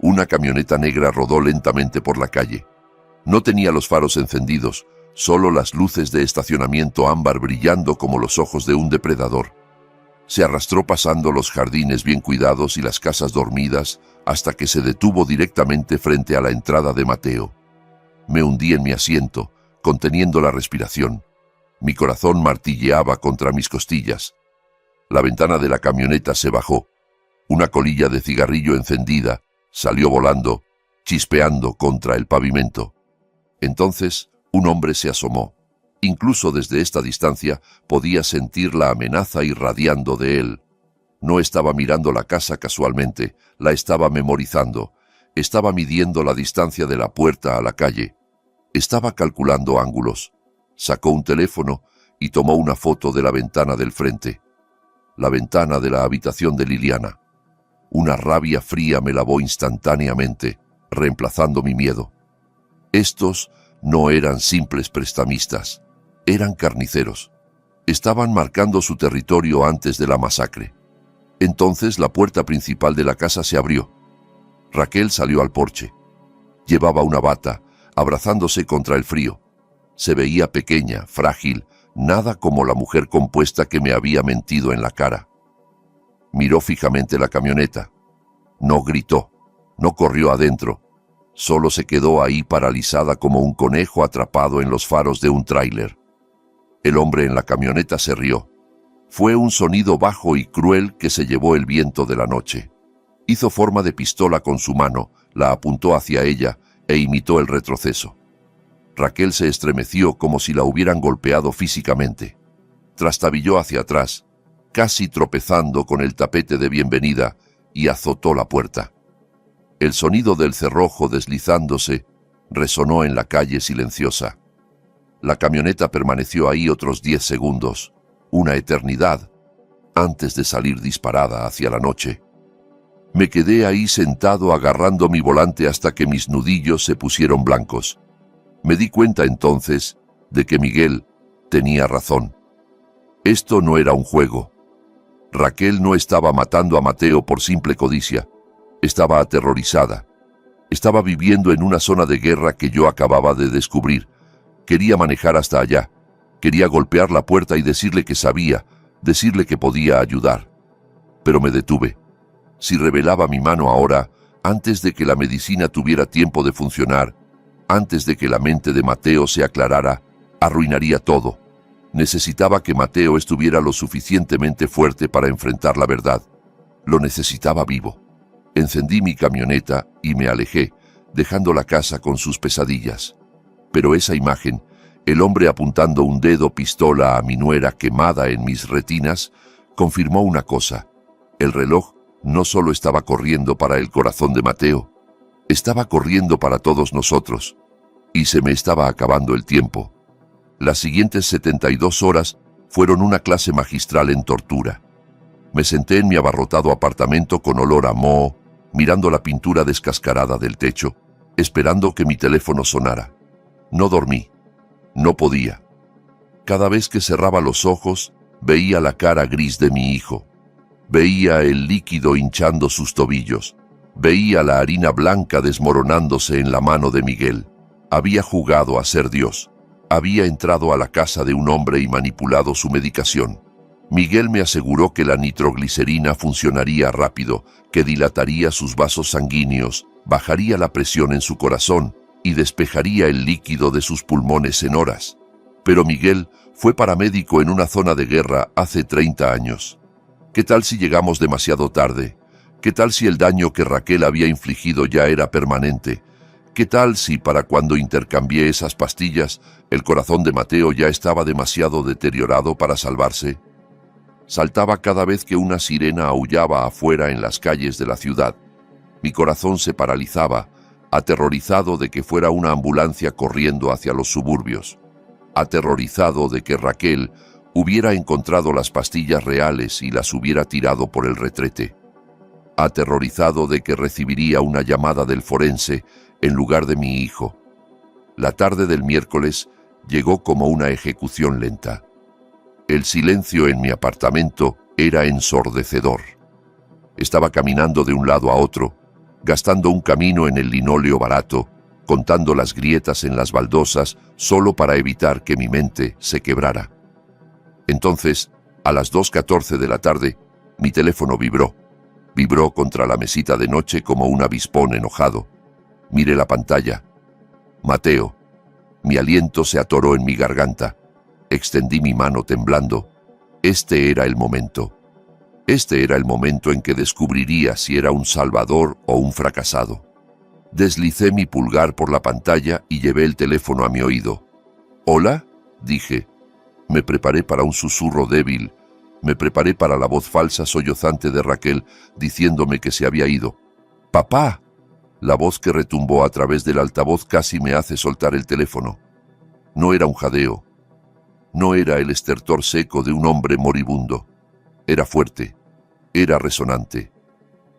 Una camioneta negra rodó lentamente por la calle. No tenía los faros encendidos, solo las luces de estacionamiento ámbar brillando como los ojos de un depredador. Se arrastró pasando los jardines bien cuidados y las casas dormidas hasta que se detuvo directamente frente a la entrada de Mateo. Me hundí en mi asiento, conteniendo la respiración. Mi corazón martilleaba contra mis costillas. La ventana de la camioneta se bajó. Una colilla de cigarrillo encendida salió volando, chispeando contra el pavimento. Entonces, un hombre se asomó. Incluso desde esta distancia podía sentir la amenaza irradiando de él. No estaba mirando la casa casualmente, la estaba memorizando. Estaba midiendo la distancia de la puerta a la calle. Estaba calculando ángulos. Sacó un teléfono y tomó una foto de la ventana del frente. La ventana de la habitación de Liliana. Una rabia fría me lavó instantáneamente, reemplazando mi miedo. Estos no eran simples prestamistas, eran carniceros. Estaban marcando su territorio antes de la masacre. Entonces la puerta principal de la casa se abrió. Raquel salió al porche. Llevaba una bata, abrazándose contra el frío. Se veía pequeña, frágil, nada como la mujer compuesta que me había mentido en la cara. Miró fijamente la camioneta. No gritó, no corrió adentro. Solo se quedó ahí paralizada como un conejo atrapado en los faros de un tráiler. El hombre en la camioneta se rió. Fue un sonido bajo y cruel que se llevó el viento de la noche. Hizo forma de pistola con su mano, la apuntó hacia ella e imitó el retroceso. Raquel se estremeció como si la hubieran golpeado físicamente. Trastabilló hacia atrás, casi tropezando con el tapete de bienvenida, y azotó la puerta. El sonido del cerrojo deslizándose resonó en la calle silenciosa. La camioneta permaneció ahí otros 10 segundos, una eternidad, antes de salir disparada hacia la noche. Me quedé ahí sentado agarrando mi volante hasta que mis nudillos se pusieron blancos. Me di cuenta entonces de que Miguel tenía razón. Esto no era un juego. Raquel no estaba matando a Mateo por simple codicia. Estaba aterrorizada. Estaba viviendo en una zona de guerra que yo acababa de descubrir. Quería manejar hasta allá. Quería golpear la puerta y decirle que sabía, decirle que podía ayudar. Pero me detuve. Si revelaba mi mano ahora, antes de que la medicina tuviera tiempo de funcionar, antes de que la mente de Mateo se aclarara, arruinaría todo. Necesitaba que Mateo estuviera lo suficientemente fuerte para enfrentar la verdad. Lo necesitaba vivo. Encendí mi camioneta y me alejé, dejando la casa con sus pesadillas. Pero esa imagen, el hombre apuntando un dedo pistola a mi nuera quemada en mis retinas, confirmó una cosa. El reloj no solo estaba corriendo para el corazón de Mateo, estaba corriendo para todos nosotros. Y se me estaba acabando el tiempo. Las siguientes 72 horas fueron una clase magistral en tortura. Me senté en mi abarrotado apartamento con olor a moho, mirando la pintura descascarada del techo, esperando que mi teléfono sonara. No dormí. No podía. Cada vez que cerraba los ojos, veía la cara gris de mi hijo. Veía el líquido hinchando sus tobillos. Veía la harina blanca desmoronándose en la mano de Miguel. Había jugado a ser Dios. Había entrado a la casa de un hombre y manipulado su medicación. Miguel me aseguró que la nitroglicerina funcionaría rápido, que dilataría sus vasos sanguíneos, bajaría la presión en su corazón y despejaría el líquido de sus pulmones en horas. Pero Miguel fue paramédico en una zona de guerra hace 30 años. ¿Qué tal si llegamos demasiado tarde? ¿Qué tal si el daño que Raquel había infligido ya era permanente? ¿Qué tal si para cuando intercambié esas pastillas, el corazón de Mateo ya estaba demasiado deteriorado para salvarse? Saltaba cada vez que una sirena aullaba afuera en las calles de la ciudad. Mi corazón se paralizaba, aterrorizado de que fuera una ambulancia corriendo hacia los suburbios. Aterrorizado de que Raquel hubiera encontrado las pastillas reales y las hubiera tirado por el retrete. Aterrorizado de que recibiría una llamada del forense en lugar de mi hijo. La tarde del miércoles llegó como una ejecución lenta. El silencio en mi apartamento era ensordecedor. Estaba caminando de un lado a otro, gastando un camino en el linóleo barato, contando las grietas en las baldosas solo para evitar que mi mente se quebrara. Entonces, a las 2:14 de la tarde, mi teléfono vibró. Vibró contra la mesita de noche como un avispón enojado. Miré la pantalla. Mateo. Mi aliento se atoró en mi garganta. Extendí mi mano temblando. Este era el momento. Este era el momento en que descubriría si era un salvador o un fracasado. Deslicé mi pulgar por la pantalla y llevé el teléfono a mi oído. «¿Hola?», dije. Me preparé para un susurro débil. Me preparé para la voz falsa sollozante de Raquel diciéndome que se había ido. «¡Papá!». La voz que retumbó a través del altavoz casi me hace soltar el teléfono. No era un jadeo. No era el estertor seco de un hombre moribundo. Era fuerte. Era resonante.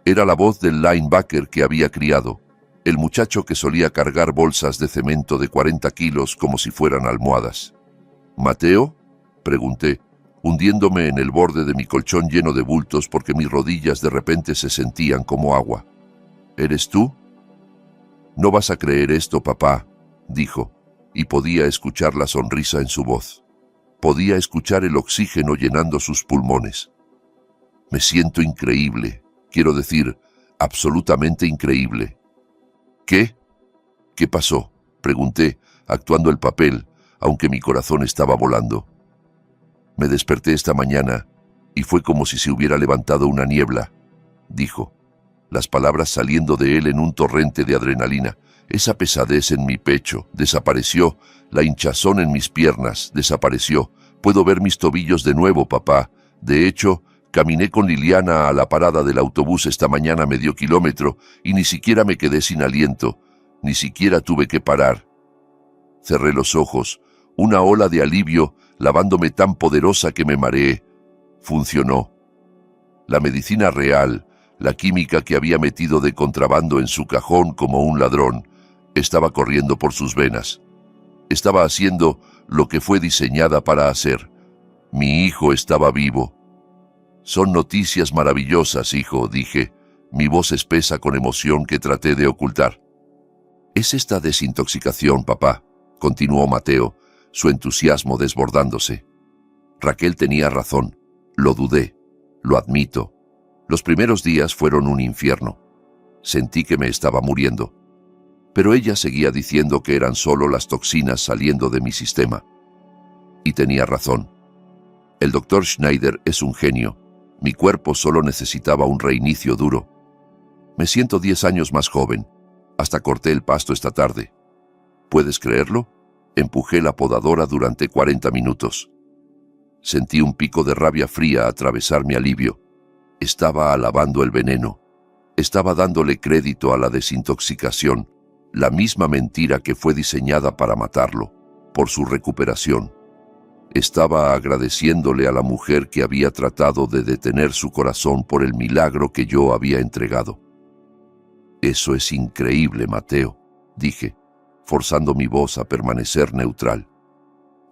Era la voz del linebacker que había criado, el muchacho que solía cargar bolsas de cemento de 40 kilos como si fueran almohadas. «¿Mateo?», pregunté, hundiéndome en el borde de mi colchón lleno de bultos porque mis rodillas de repente se sentían como agua. «¿Eres tú?». «No vas a creer esto, papá», dijo, y podía escuchar la sonrisa en su voz. Podía escuchar el oxígeno llenando sus pulmones. «Me siento increíble, quiero decir, absolutamente increíble». «¿Qué? ¿Qué pasó?», pregunté, actuando el papel, aunque mi corazón estaba volando. «Me desperté esta mañana y fue como si se hubiera levantado una niebla», dijo, las palabras saliendo de él en un torrente de adrenalina. Esa pesadez en mi pecho desapareció, la hinchazón en mis piernas desapareció. Puedo ver mis tobillos de nuevo, papá. De hecho, caminé con Liliana a la parada del autobús esta mañana medio kilómetro y ni siquiera me quedé sin aliento, ni siquiera tuve que parar. Cerré los ojos, una ola de alivio lavándome tan poderosa que me mareé. Funcionó. La medicina real, la química que había metido de contrabando en su cajón como un ladrón, estaba corriendo por sus venas. Estaba haciendo lo que fue diseñada para hacer. Mi hijo estaba vivo. «Son noticias maravillosas, hijo», dije, mi voz espesa con emoción que traté de ocultar. «Es esta desintoxicación, papá», continuó Mateo, su entusiasmo desbordándose. Raquel tenía razón. Lo dudé. Lo admito. Los primeros días fueron un infierno. Sentí que me estaba muriendo. Pero ella seguía diciendo que eran solo las toxinas saliendo de mi sistema. Y tenía razón. El doctor Schneider es un genio. Mi cuerpo solo necesitaba un reinicio duro. Me siento 10 años más joven. Hasta corté el pasto esta tarde. ¿Puedes creerlo? Empujé la podadora durante 40 minutos. Sentí un pico de rabia fría atravesar mi alivio. Estaba alabando el veneno. Estaba dándole crédito a la desintoxicación, la misma mentira que fue diseñada para matarlo, por su recuperación. Estaba agradeciéndole a la mujer que había tratado de detener su corazón por el milagro que yo había entregado. «Eso es increíble, Mateo», dije, forzando mi voz a permanecer neutral.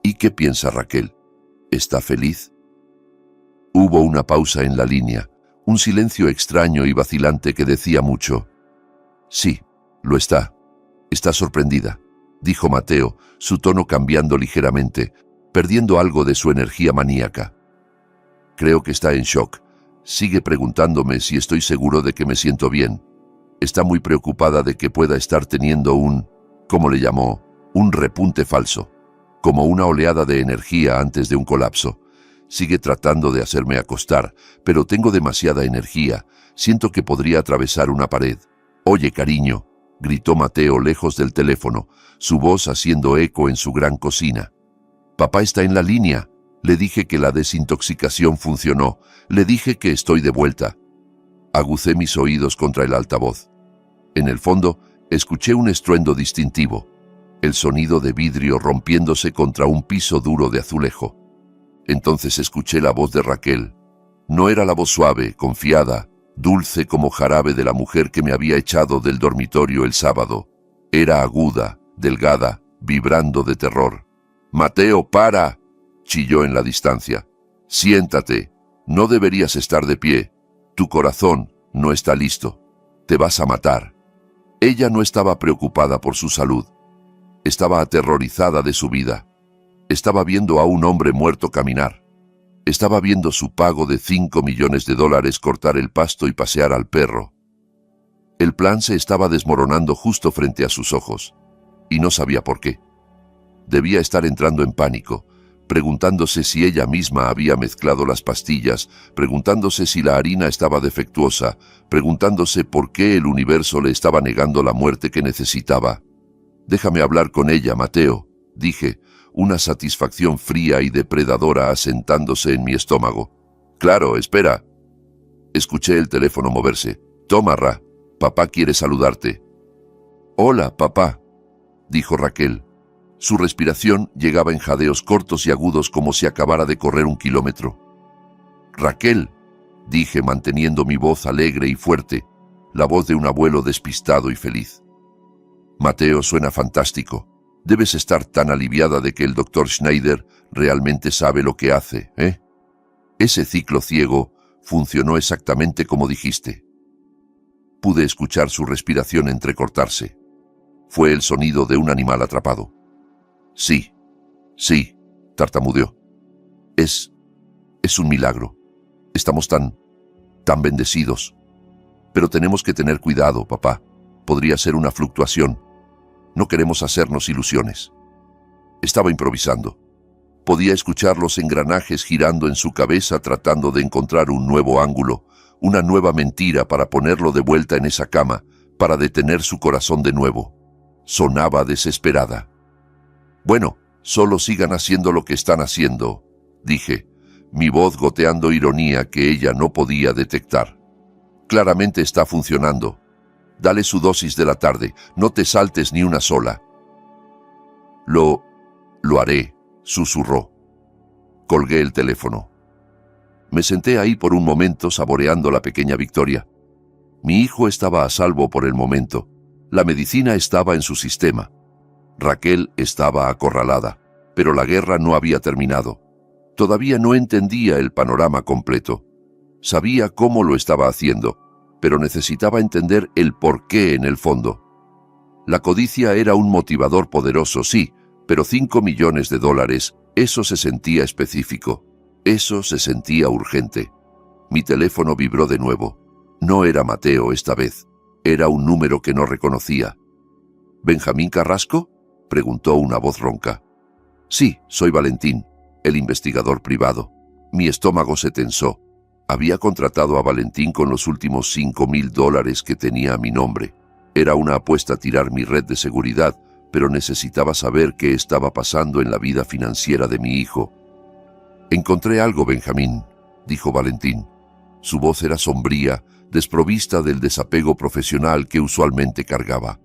«¿Y qué piensa Raquel? ¿Está feliz?». Hubo una pausa en la línea, un silencio extraño y vacilante que decía mucho. «Sí, lo está. Está sorprendida», dijo Mateo, su tono cambiando ligeramente, perdiendo algo de su energía maníaca. «Creo que está en shock. Sigue preguntándome si estoy seguro de que me siento bien. Está muy preocupada de que pueda estar teniendo ¿cómo le llamó? Un repunte falso, como una oleada de energía antes de un colapso. Sigue tratando de hacerme acostar, pero tengo demasiada energía. Siento que podría atravesar una pared. Oye, cariño», gritó Mateo lejos del teléfono, su voz haciendo eco en su gran cocina. «Papá está en la línea. Le dije que la desintoxicación funcionó. Le dije que estoy de vuelta». Agucé mis oídos contra el altavoz. En el fondo, escuché un estruendo distintivo, el sonido de vidrio rompiéndose contra un piso duro de azulejo. Entonces escuché la voz de Raquel. No era la voz suave, confiada, dulce como jarabe de la mujer que me había echado del dormitorio el sábado. Era aguda, delgada, vibrando de terror. «Mateo, para», chilló en la distancia. «Siéntate. No deberías estar de pie. Tu corazón no está listo». Te vas a matar. Ella no estaba preocupada por su salud. Estaba aterrorizada de su vida. Estaba viendo a un hombre muerto caminar. Estaba viendo su pago de $5 millones cortar el pasto y pasear al perro. El plan se estaba desmoronando justo frente a sus ojos, y no sabía por qué. Debía estar entrando en pánico, preguntándose si ella misma había mezclado las pastillas, preguntándose si la harina estaba defectuosa, preguntándose por qué el universo le estaba negando la muerte que necesitaba. «Déjame hablar con ella, Mateo», dije, una satisfacción fría y depredadora asentándose en mi estómago. «Claro, espera». Escuché el teléfono moverse. «Toma, Ra, papá quiere saludarte». «Hola, papá», dijo Raquel. Su respiración llegaba en jadeos cortos y agudos como si acabara de correr 1 kilómetro. «Raquel», dije manteniendo mi voz alegre y fuerte, la voz de un abuelo despistado y feliz. «Mateo, suena fantástico. Debes estar tan aliviada de que el doctor Schneider realmente sabe lo que hace, ¿eh? Ese ciclo ciego funcionó exactamente como dijiste». Pude escuchar su respiración entrecortarse. Fue el sonido de un animal atrapado. «Sí, sí», tartamudeó. Es un milagro. Estamos tan bendecidos. Pero tenemos que tener cuidado, papá. Podría ser una fluctuación. No queremos hacernos ilusiones». Estaba improvisando. Podía escuchar los engranajes girando en su cabeza tratando de encontrar un nuevo ángulo, una nueva mentira para ponerlo de vuelta en esa cama, para detener su corazón de nuevo. Sonaba desesperada. «Bueno, solo sigan haciendo lo que están haciendo», dije, mi voz goteando ironía que ella no podía detectar. «Claramente está funcionando. Dale su dosis de la tarde, no te saltes ni una sola». Lo haré», susurró. Colgué el teléfono. Me senté ahí por un momento saboreando la pequeña victoria. Mi hijo estaba a salvo por el momento. La medicina estaba en su sistema. Raquel estaba acorralada, pero la guerra no había terminado. Todavía no entendía el panorama completo. Sabía cómo lo estaba haciendo, pero necesitaba entender el porqué en el fondo. La codicia era un motivador poderoso, sí, pero $5 millones, eso se sentía específico, eso se sentía urgente. Mi teléfono vibró de nuevo. No era Mateo esta vez, era un número que no reconocía. «¿Benjamín Carrasco?», preguntó una voz ronca. «Sí, soy Valentín, el investigador privado». Mi estómago se tensó. Había contratado a Valentín con los últimos $5.000 que tenía a mi nombre. Era una apuesta a tirar mi red de seguridad, pero necesitaba saber qué estaba pasando en la vida financiera de mi hijo. «Encontré algo, Benjamín», dijo Valentín. Su voz era sombría, desprovista del desapego profesional que usualmente cargaba.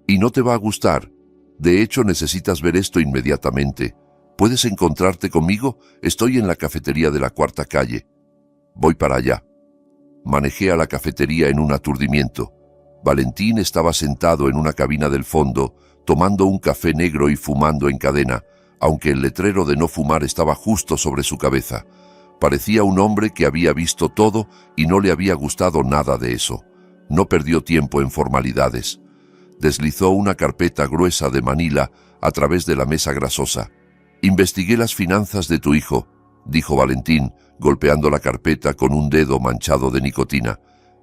«Y no te va a gustar. De hecho, necesitas ver esto inmediatamente. ¿Puedes encontrarte conmigo? Estoy en la cafetería de la 4ª calle». «Voy para allá». Manejé a la cafetería en un aturdimiento. Valentín estaba sentado en una cabina del fondo, tomando un café negro y fumando en cadena, aunque el letrero de no fumar estaba justo sobre su cabeza. Parecía un hombre que había visto todo y no le había gustado nada de eso. No perdió tiempo en formalidades. Deslizó una carpeta gruesa de manila a través de la mesa grasosa. «Investigué las finanzas de tu hijo», dijo Valentín, golpeando la carpeta con un dedo manchado de nicotina.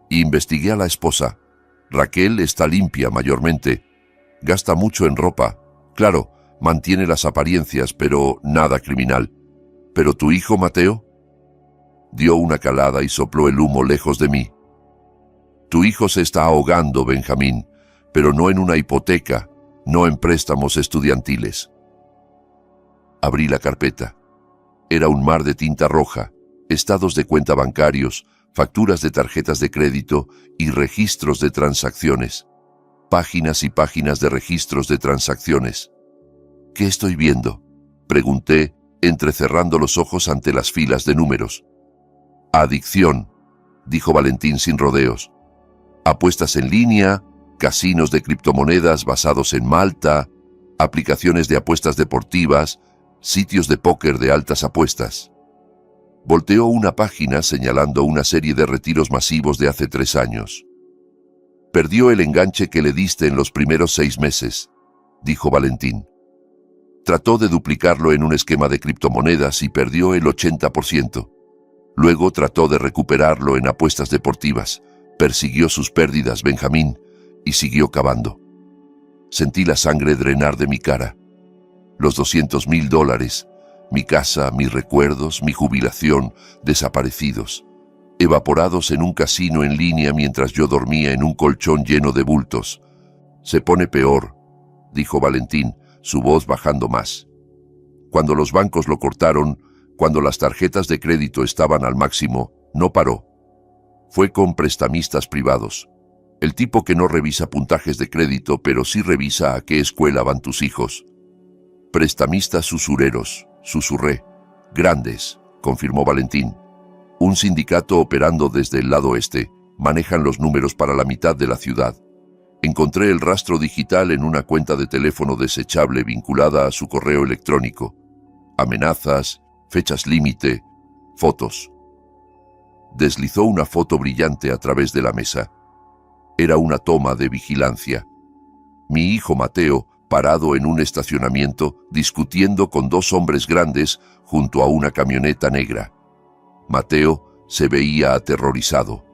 «Investigué a la esposa. Raquel está limpia mayormente. Gasta mucho en ropa. Claro, mantiene las apariencias, pero nada criminal. ¿Pero tu hijo, Mateo?». Dio una calada y sopló el humo lejos de mí. «Tu hijo se está ahogando, Benjamín, pero no en una hipoteca, no en préstamos estudiantiles». Abrí la carpeta. Era un mar de tinta roja, estados de cuenta bancarios, facturas de tarjetas de crédito y registros de transacciones. Páginas y páginas de registros de transacciones. «¿Qué estoy viendo?», pregunté, entrecerrando los ojos ante las filas de números. «Adicción», dijo Valentín sin rodeos. «Apuestas en línea, casinos de criptomonedas basados en Malta, aplicaciones de apuestas deportivas, sitios de póker de altas apuestas». Volteó una página señalando una serie de retiros masivos de hace 3 años. Perdió el enganche que le diste en los primeros 6 meses, dijo Valentín. Trató de duplicarlo en un esquema de criptomonedas y perdió el 80%. Luego trató de recuperarlo en apuestas deportivas. Persiguió sus pérdidas, Benjamín, y siguió cavando. Sentí la sangre drenar de mi cara. Los $200,000, mi casa, mis recuerdos, mi jubilación, desaparecidos, evaporados en un casino en línea mientras yo dormía en un colchón lleno de bultos. Se pone peor, dijo Valentín, su voz bajando más. Cuando los bancos lo cortaron, cuando las tarjetas de crédito estaban al máximo, no paró. Fue con prestamistas privados. El tipo que no revisa puntajes de crédito, pero sí revisa a qué escuela van tus hijos. Prestamistas usureros, susurré. Grandes, confirmó Valentín. Un sindicato operando desde el lado este. Manejan los números para la mitad de la ciudad. Encontré el rastro digital en una cuenta de teléfono desechable vinculada a su correo electrónico. Amenazas, fechas límite, fotos. Deslizó una foto brillante a través de la mesa. Era una toma de vigilancia. Mi hijo Mateo, parado en un estacionamiento, discutiendo con 2 hombres grandes junto a una camioneta negra. Mateo se veía aterrorizado.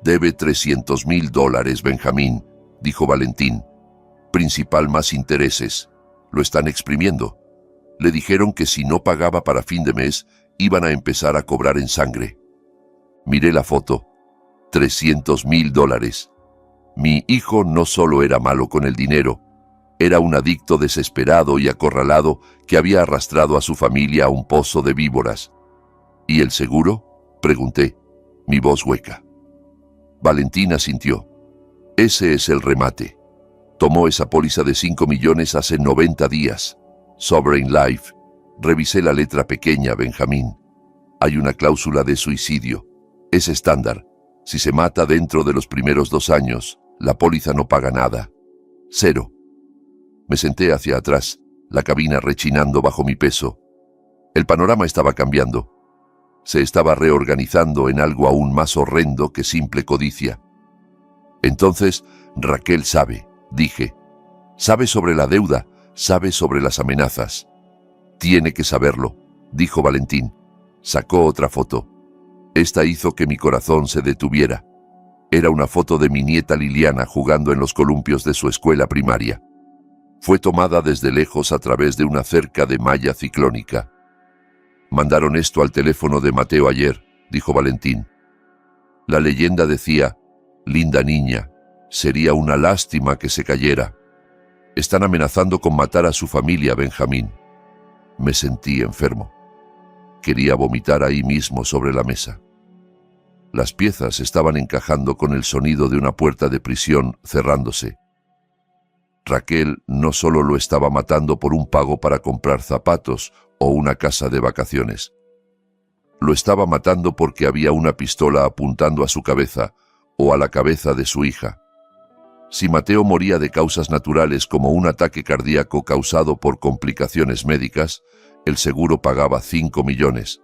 Debe $300,000, Benjamín, dijo Valentín. Principal más intereses. Lo están exprimiendo. Le dijeron que si no pagaba para fin de mes, iban a empezar a cobrar en sangre. Miré la foto. $300,000. Mi hijo no solo era malo con el dinero, era un adicto desesperado y acorralado que había arrastrado a su familia a un pozo de víboras. ¿Y el seguro?, pregunté, mi voz hueca. Valentín asintió. Ese es el remate. Tomó esa póliza de 5 millones hace 90 días. Sovereign Life. Revisé la letra pequeña, Benjamín. Hay una cláusula de suicidio. Es estándar. Si se mata dentro de los primeros 2 años, la póliza no paga nada. 0. Me senté hacia atrás, la cabina rechinando bajo mi peso. El panorama estaba cambiando. Se estaba reorganizando en algo aún más horrendo que simple codicia. Entonces, Raquel sabe, dije. Sabe sobre la deuda, sabe sobre las amenazas. Tiene que saberlo, dijo Valentín. Sacó otra foto. Esta hizo que mi corazón se detuviera. Era una foto de mi nieta Liliana jugando en los columpios de su escuela primaria. Fue tomada desde lejos a través de una cerca de malla ciclónica. Mandaron esto al teléfono de Mateo ayer, dijo Valentín. La leyenda decía, linda niña, sería una lástima que se cayera. Están amenazando con matar a su familia, Benjamín. Me sentí enfermo. Quería vomitar ahí mismo sobre la mesa. Las piezas estaban encajando con el sonido de una puerta de prisión cerrándose. Raquel no solo lo estaba matando por un pago para comprar zapatos o una casa de vacaciones. Lo estaba matando porque había una pistola apuntando a su cabeza o a la cabeza de su hija. Si Mateo moría de causas naturales como un ataque cardíaco causado por complicaciones médicas, el seguro pagaba 5 millones.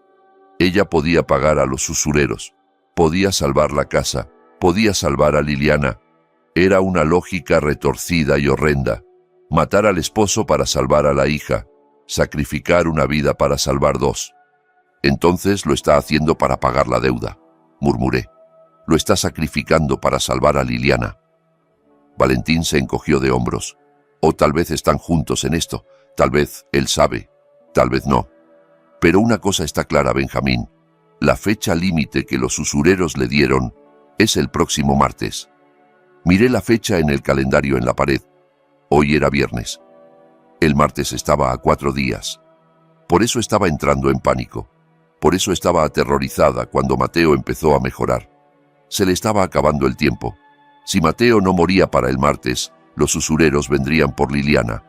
Ella podía pagar a los usureros, podía salvar la casa, podía salvar a Liliana. Era una lógica retorcida y horrenda. Matar al esposo para salvar a la hija, sacrificar una vida para salvar 2. Entonces lo está haciendo para pagar la deuda, murmuré. Lo está sacrificando para salvar a Liliana. Valentín se encogió de hombros. O tal vez están juntos en esto, tal vez él sabe, tal vez no. Pero una cosa está clara, Benjamín. La fecha límite que los usureros le dieron es el próximo martes. Miré la fecha en el calendario en la pared. Hoy era viernes. El martes estaba a 4 días. Por eso estaba entrando en pánico. Por eso estaba aterrorizada cuando Mateo empezó a mejorar. Se le estaba acabando el tiempo. Si Mateo no moría para el martes, los usureros vendrían por Liliana.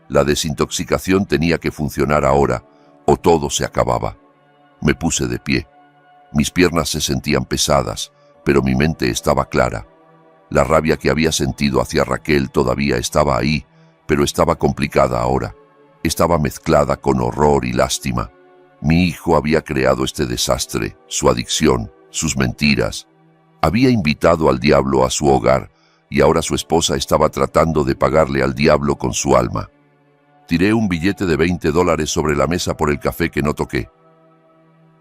La desintoxicación tenía que funcionar ahora, o todo se acababa. Me puse de pie. Mis piernas se sentían pesadas, pero mi mente estaba clara. La rabia que había sentido hacia Raquel todavía estaba ahí, pero estaba complicada ahora. Estaba mezclada con horror y lástima. Mi hijo había creado este desastre, su adicción, sus mentiras. Había invitado al diablo a su hogar, y ahora su esposa estaba tratando de pagarle al diablo con su alma. Tiré un billete de $20 sobre la mesa por el café que no toqué.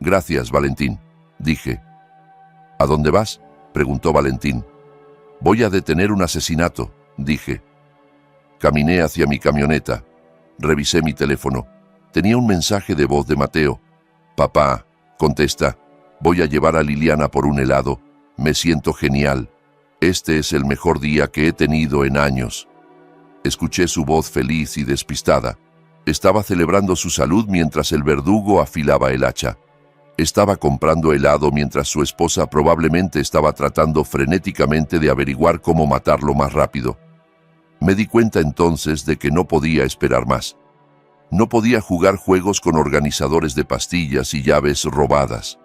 «Gracias, Valentín», dije. «¿A dónde vas?», preguntó Valentín. «Voy a detener un asesinato», dije. Caminé hacia mi camioneta. Revisé mi teléfono. Tenía un mensaje de voz de Mateo. «Papá», contesta, «voy a llevar a Liliana por un helado. Me siento genial. Este es el mejor día que he tenido en años». Escuché su voz feliz y despistada. Estaba celebrando su salud mientras el verdugo afilaba el hacha. Estaba comprando helado mientras su esposa probablemente estaba tratando frenéticamente de averiguar cómo matarlo más rápido. Me di cuenta entonces de que no podía esperar más. No podía jugar juegos con organizadores de pastillas y llaves robadas.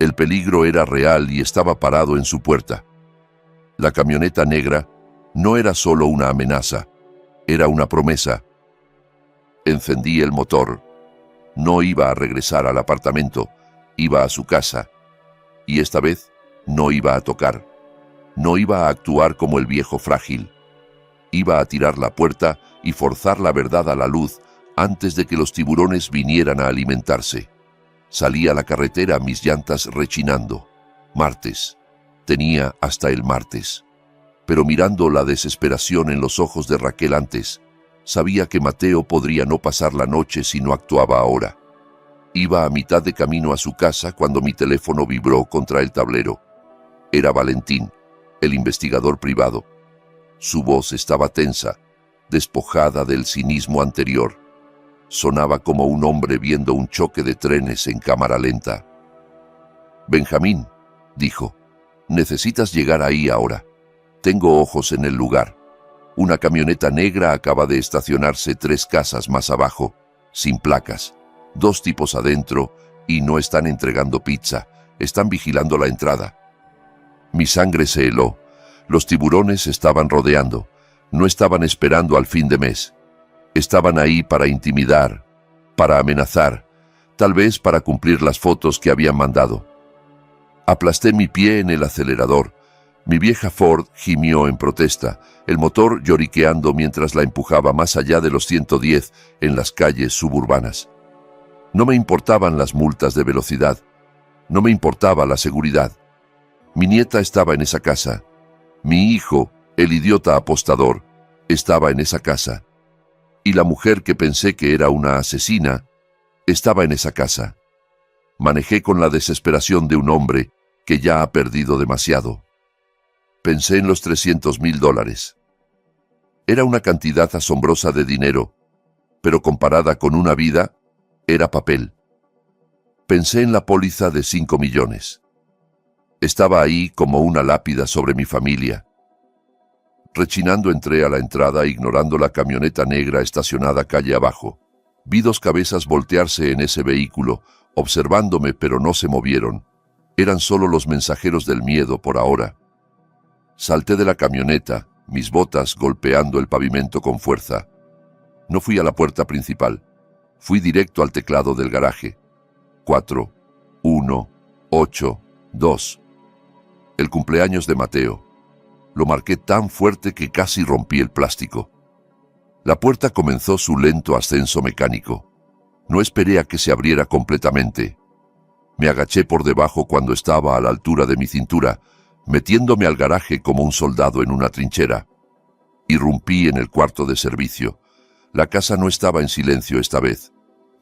El peligro era real y estaba parado en su puerta. La camioneta negra no era solo una amenaza, era una promesa. Encendí el motor. No iba a regresar al apartamento, iba a su casa. Y esta vez no iba a tocar. No iba a actuar como el viejo frágil. Iba a tirar la puerta y forzar la verdad a la luz antes de que los tiburones vinieran a alimentarse. Salí a la carretera, mis llantas rechinando. Martes. Tenía hasta el martes. Pero mirando la desesperación en los ojos de Raquel antes, sabía que Mateo podría no pasar la noche si no actuaba ahora. Iba a mitad de camino a su casa cuando mi teléfono vibró contra el tablero. Era Valentín, el investigador privado. Su voz estaba tensa, despojada del cinismo anterior. Sonaba como un hombre viendo un choque de trenes en cámara lenta. «Benjamín», dijo, «necesitas llegar ahí ahora. Tengo ojos en el lugar. Una camioneta negra acaba de estacionarse 3 casas más abajo, sin placas, 2 tipos adentro y no están entregando pizza, están vigilando la entrada». Mi sangre se heló. Los tiburones estaban rodeando. No estaban esperando al fin de mes. Estaban ahí para intimidar, para amenazar, tal vez para cumplir las fotos que habían mandado. Aplasté mi pie en el acelerador. Mi vieja Ford gimió en protesta, el motor lloriqueando mientras la empujaba más allá de los 110 en las calles suburbanas. No me importaban las multas de velocidad. No me importaba la seguridad. Mi nieta estaba en esa casa. Mi hijo, el idiota apostador, estaba en esa casa. Y la mujer que pensé que era una asesina, estaba en esa casa. Manejé con la desesperación de un hombre que ya ha perdido demasiado. Pensé en los $300,000. Era una cantidad asombrosa de dinero, pero comparada con una vida, era papel. Pensé en la póliza de 5 millones. Estaba ahí como una lápida sobre mi familia. Rechinando entré a la entrada, ignorando la camioneta negra estacionada calle abajo. Vi 2 cabezas voltearse en ese vehículo, observándome, pero no se movieron. Eran solo los mensajeros del miedo por ahora. Salté de la camioneta, mis botas golpeando el pavimento con fuerza. No fui a la puerta principal. Fui directo al teclado del garaje. 4, 1, 8, 2. El cumpleaños de Mateo. Lo marqué tan fuerte que casi rompí el plástico. La puerta comenzó su lento ascenso mecánico. No esperé a que se abriera completamente. Me agaché por debajo cuando estaba a la altura de mi cintura, metiéndome al garaje como un soldado en una trinchera. Irrumpí en el cuarto de servicio. La casa no estaba en silencio esta vez.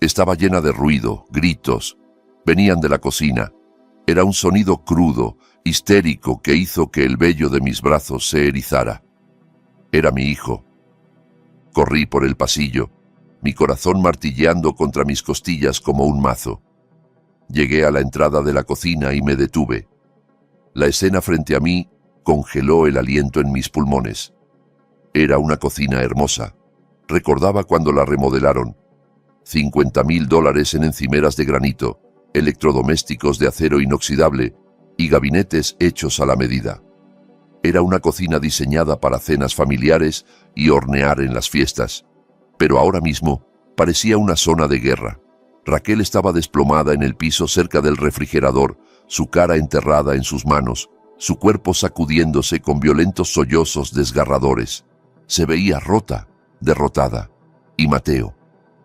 Estaba llena de ruido, gritos. Venían de la cocina. Era un sonido crudo, histérico, que hizo que el vello de mis brazos se erizara. Era mi hijo. Corrí por el pasillo, mi corazón martilleando contra mis costillas como un mazo. Llegué a la entrada de la cocina y me detuve. La escena frente a mí congeló el aliento en mis pulmones. Era una cocina hermosa. Recordaba cuando la remodelaron. $50,000 en encimeras de granito, electrodomésticos de acero inoxidable y gabinetes hechos a la medida. Era una cocina diseñada para cenas familiares y hornear en las fiestas. Pero ahora mismo parecía una zona de guerra. Raquel estaba desplomada en el piso cerca del refrigerador, su cara enterrada en sus manos, su cuerpo sacudiéndose con violentos sollozos desgarradores. Se veía rota, derrotada. Y Mateo,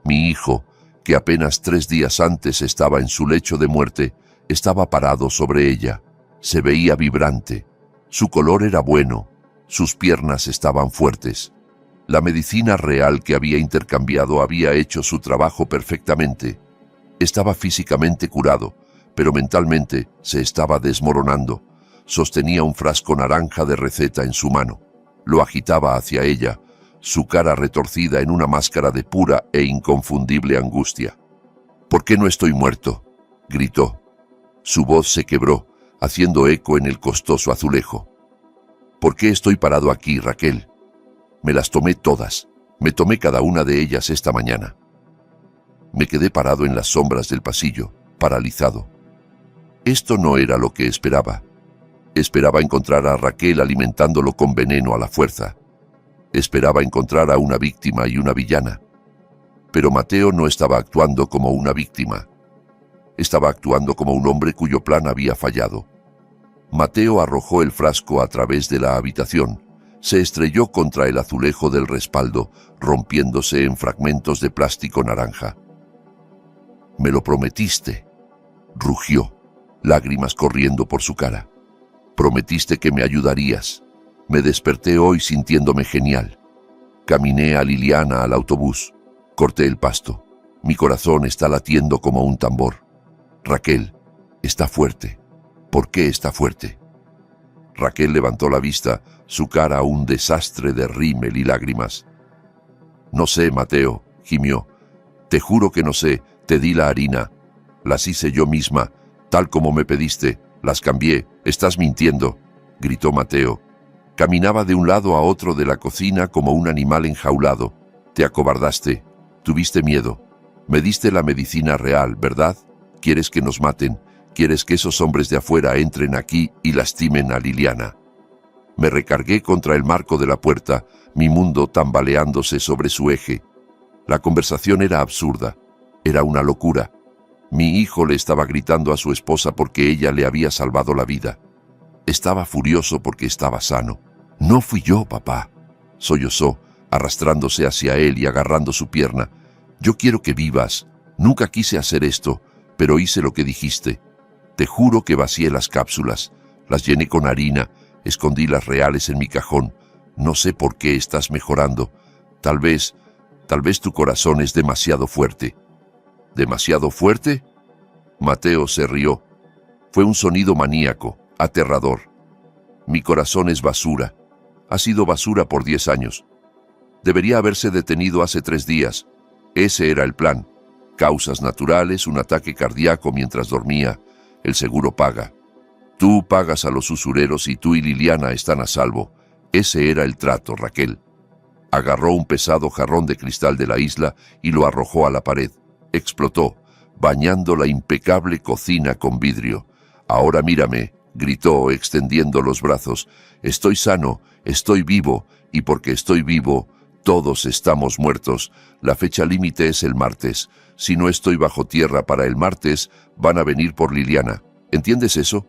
mi hijo, que apenas 3 días antes estaba en su lecho de muerte, estaba parado sobre ella. Se veía vibrante. Su color era bueno. Sus piernas estaban fuertes. La medicina real que había intercambiado había hecho su trabajo perfectamente. Estaba físicamente curado, pero mentalmente se estaba desmoronando. Sostenía un frasco naranja de receta en su mano. Lo agitaba hacia ella, su cara retorcida en una máscara de pura e inconfundible angustia. «¿Por qué no estoy muerto?», gritó. Su voz se quebró, haciendo eco en el costoso azulejo. «¿Por qué estoy parado aquí, Raquel? Me las tomé todas. Me tomé cada una de ellas esta mañana». Me quedé parado en las sombras del pasillo, paralizado. Esto no era lo que esperaba. Esperaba encontrar a Raquel alimentándolo con veneno a la fuerza. Esperaba encontrar a una víctima y una villana. Pero Mateo no estaba actuando como una víctima. Estaba actuando como un hombre cuyo plan había fallado. Mateo arrojó el frasco a través de la habitación. Se estrelló contra el azulejo del respaldo, rompiéndose en fragmentos de plástico naranja. «Me lo prometiste», rugió, lágrimas corriendo por su cara. «Prometiste que me ayudarías. Me desperté hoy sintiéndome genial. Caminé a Liliana al autobús. Corté el pasto. Mi corazón está latiendo como un tambor. Raquel, está fuerte. ¿Por qué está fuerte?». Raquel levantó la vista, su cara un desastre de rímel y lágrimas. «No sé, Mateo», gimió. «Te juro que no sé. Te di la harina. Las hice yo misma, tal como me pediste. Las cambié. Estás mintiendo», gritó Mateo. Caminaba de un lado a otro de la cocina como un animal enjaulado. «Te acobardaste. Tuviste miedo. Me diste la medicina real, ¿verdad? ¿Quieres que nos maten? ¿Quieres que esos hombres de afuera entren aquí y lastimen a Liliana?». Me recargué contra el marco de la puerta, mi mundo tambaleándose sobre su eje. La conversación era absurda. Era una locura. Mi hijo le estaba gritando a su esposa porque ella le había salvado la vida. Estaba furioso porque estaba sano. «No fui yo, papá», sollozó, arrastrándose hacia él y agarrando su pierna. «Yo quiero que vivas. Nunca quise hacer esto, pero hice lo que dijiste. Te juro que vacié las cápsulas. Las llené con harina. Escondí las reales en mi cajón. No sé por qué estás mejorando. Tal vez tu corazón es demasiado fuerte». «¿Demasiado fuerte?». Mateo se rió. Fue un sonido maníaco, aterrador. «Mi corazón es basura. Ha sido basura por 10 años. Debería haberse detenido hace 3 días. Ese era el plan. Causas naturales, un ataque cardíaco mientras dormía. El seguro paga. Tú pagas a los usureros y tú y Liliana están a salvo. Ese era el trato, Raquel». Agarró un pesado jarrón de cristal de la isla y lo arrojó a la pared. Explotó, bañando la impecable cocina con vidrio. «Ahora mírame», gritó, extendiendo los brazos. «Estoy sano, estoy vivo, y porque estoy vivo, todos estamos muertos. La fecha límite es el martes. Si no estoy bajo tierra para el martes, van a venir por Liliana. ¿Entiendes eso?».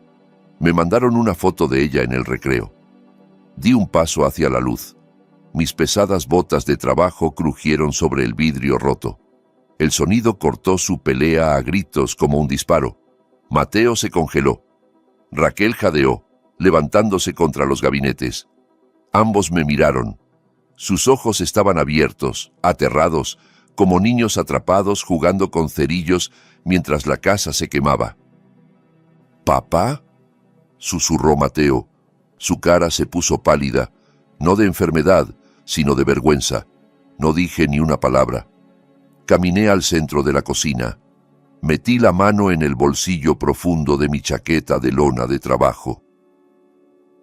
Me mandaron una foto de ella en el recreo. Di un paso hacia la luz. Mis pesadas botas de trabajo crujieron sobre el vidrio roto. El sonido cortó su pelea a gritos como un disparo. Mateo se congeló. Raquel jadeó, levantándose contra los gabinetes. Ambos me miraron. Sus ojos estaban abiertos, aterrados, como niños atrapados jugando con cerillos mientras la casa se quemaba. «¿Papá?», susurró Mateo. Su cara se puso pálida, no de enfermedad, sino de vergüenza. No dije ni una palabra. Caminé al centro de la cocina. Metí la mano en el bolsillo profundo de mi chaqueta de lona de trabajo.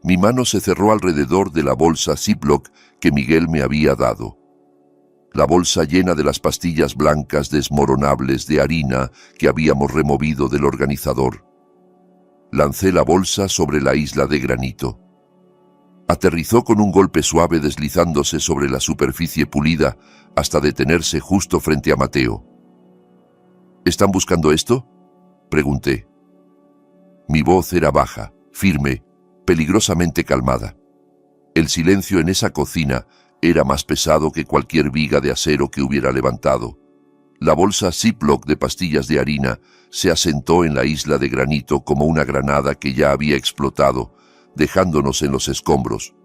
Mi mano se cerró alrededor de la bolsa Ziploc que Miguel me había dado. La bolsa llena de las pastillas blancas desmoronables de harina que habíamos removido del organizador. Lancé la bolsa sobre la isla de granito. Aterrizó con un golpe suave deslizándose sobre la superficie pulida hasta detenerse justo frente a Mateo. «¿Están buscando esto?», pregunté. Mi voz era baja, firme, peligrosamente calmada. El silencio en esa cocina era más pesado que cualquier viga de acero que hubiera levantado. La bolsa Ziploc de pastillas de harina se asentó en la isla de granito como una granada que ya había explotado, dejándonos en los escombros.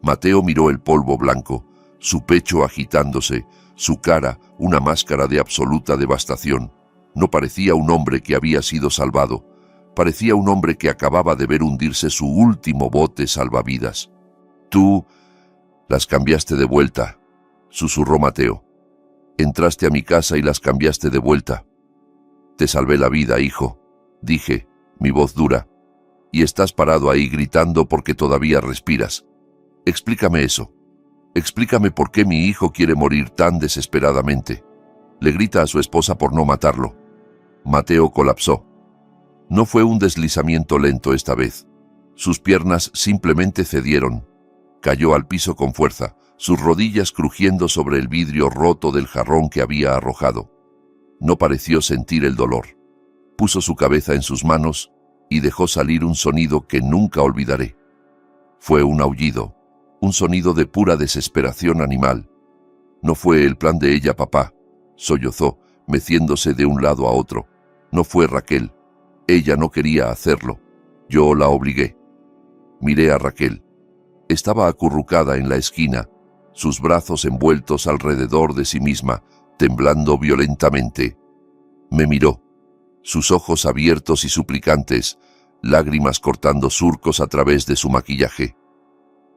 Mateo miró el polvo blanco, su pecho agitándose, su cara una máscara de absoluta devastación. No parecía un hombre que había sido salvado, parecía un hombre que acababa de ver hundirse su último bote salvavidas. «Tú las cambiaste de vuelta», susurró Mateo. «Entraste a mi casa y las cambiaste de vuelta». «Te salvé la vida, hijo», dije, mi voz dura. «Y estás parado ahí gritando porque todavía respiras. Explícame eso. Explícame por qué mi hijo quiere morir tan desesperadamente». Le grita a su esposa por no matarlo. Mateo colapsó. No fue un deslizamiento lento esta vez. Sus piernas simplemente cedieron. Cayó al piso con fuerza, sus rodillas crujiendo sobre el vidrio roto del jarrón que había arrojado. No pareció sentir el dolor. Puso su cabeza en sus manos y dejó salir un sonido que nunca olvidaré. Fue un aullido, un sonido de pura desesperación animal. «No fue el plan de ella, papá», sollozó, meciéndose de un lado a otro. «No fue Raquel. Ella no quería hacerlo. Yo la obligué». Miré a Raquel. Estaba acurrucada en la esquina, sus brazos envueltos alrededor de sí misma, temblando violentamente. Me miró, sus ojos abiertos y suplicantes, lágrimas cortando surcos a través de su maquillaje.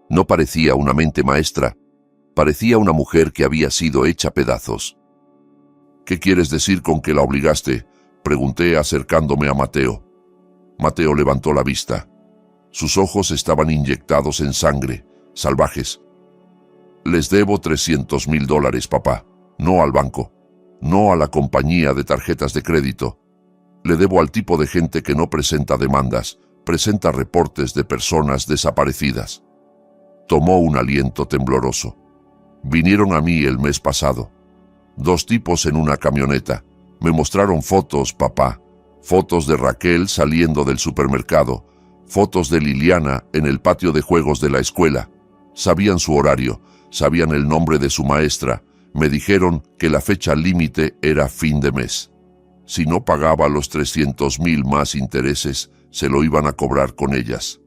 No parecía una mente maestra, parecía una mujer que había sido hecha pedazos. «¿Qué quieres decir con que la obligaste?», pregunté acercándome a Mateo. Mateo levantó la vista. Sus ojos estaban inyectados en sangre, salvajes. «Les debo $300,000, papá, no al banco, no a la compañía de tarjetas de crédito. Le debo al tipo de gente que no presenta demandas, presenta reportes de personas desaparecidas». Tomó un aliento tembloroso. «Vinieron a mí el mes pasado. 2 tipos en una camioneta. Me mostraron fotos, papá. Fotos de Raquel saliendo del supermercado. Fotos de Liliana en el patio de juegos de la escuela. Sabían su horario, sabían el nombre de su maestra. Me dijeron que la fecha límite era fin de mes. Si no pagaba los 300,000 más intereses, se lo iban a cobrar con ellas.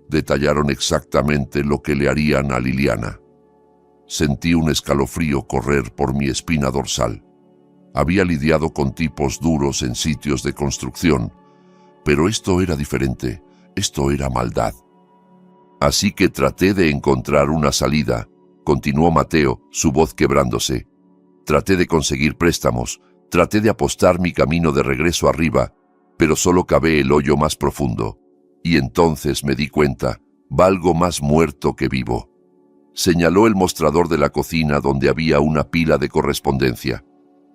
Detallaron exactamente lo que le harían a Liliana. Sentí un escalofrío correr por mi espina dorsal. Había lidiado con tipos duros en sitios de construcción, pero esto era diferente, esto era maldad. Así que traté de encontrar una salida, continuó Mateo, su voz quebrándose. Traté de conseguir préstamos, traté de apostar mi camino de regreso arriba, pero solo cavé el hoyo más profundo. Y entonces me di cuenta, valgo más muerto que vivo. Señaló el mostrador de la cocina donde había una pila de correspondencia.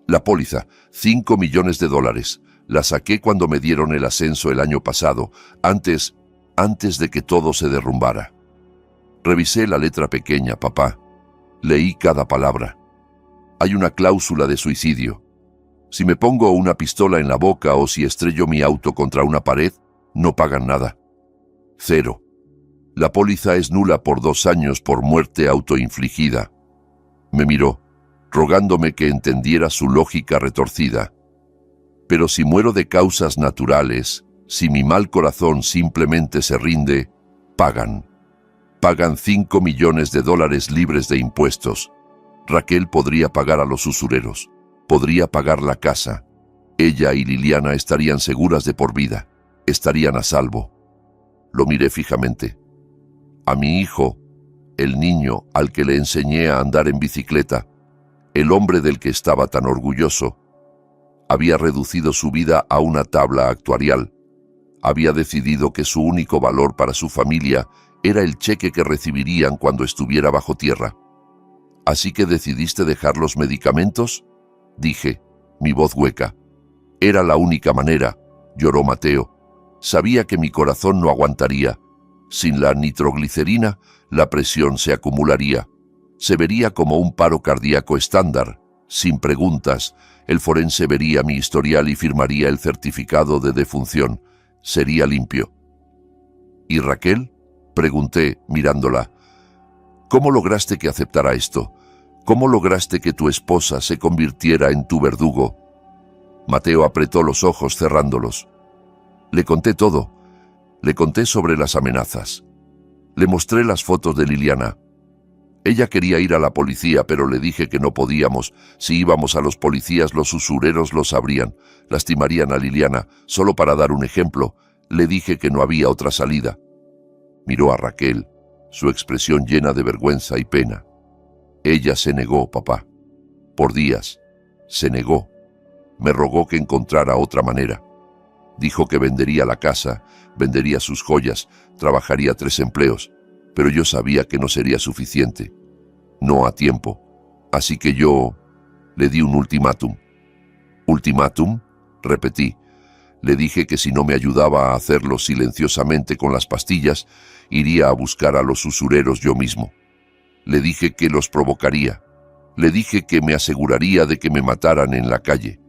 La póliza, $5 millones. La saqué cuando me dieron el ascenso el año pasado, antes de que todo se derrumbara. Revisé la letra pequeña, papá. Leí cada palabra. Hay una cláusula de suicidio. Si me pongo una pistola en la boca o si estrello mi auto contra una pared, no pagan nada. 0. La póliza es nula por 2 años por muerte autoinfligida. Me miró, rogándome que entendiera su lógica retorcida. Pero si muero de causas naturales, si mi mal corazón simplemente se rinde, pagan. Pagan $5 millones libres de impuestos. Raquel podría pagar a los usureros, podría pagar la casa. Ella y Liliana estarían seguras de por vida, estarían a salvo. Lo miré fijamente. A mi hijo, el niño al que le enseñé a andar en bicicleta, el hombre del que estaba tan orgulloso, había reducido su vida a una tabla actuarial. Había decidido que su único valor para su familia era el cheque que recibirían cuando estuviera bajo tierra. «¿Así que decidiste dejar los medicamentos?», dije, mi voz hueca. «Era la única manera», lloró Mateo. «Sabía que mi corazón no aguantaría. Sin la nitroglicerina, la presión se acumularía. Se vería como un paro cardíaco estándar. Sin preguntas, el forense vería mi historial y firmaría el certificado de defunción. Sería limpio». «¿Y Raquel?», Pregunté, mirándola. ¿Cómo lograste que aceptara esto? ¿Cómo lograste que tu esposa se convirtiera en tu verdugo? Mateo apretó los ojos cerrándolos. Le conté todo. Le conté sobre las amenazas. Le mostré las fotos de Liliana. Ella quería ir a la policía, pero le dije que no podíamos. Si íbamos a los policías, los usureros lo sabrían. Lastimarían a Liliana. Solo para dar un ejemplo, le dije que no había otra salida. Miró a Raquel, su expresión llena de vergüenza y pena. Ella se negó, papá. Por días. Se negó. Me rogó que encontrara otra manera. Dijo que vendería la casa, vendería sus joyas, trabajaría 3 empleos, pero yo sabía que no sería suficiente. No a tiempo. Así que yo le di un ultimátum. ¿Ultimátum? Repetí. Le dije que si no me ayudaba a hacerlo silenciosamente con las pastillas, iría a buscar a los usureros yo mismo. Le dije que los provocaría. Le dije que me aseguraría de que me mataran en la calle.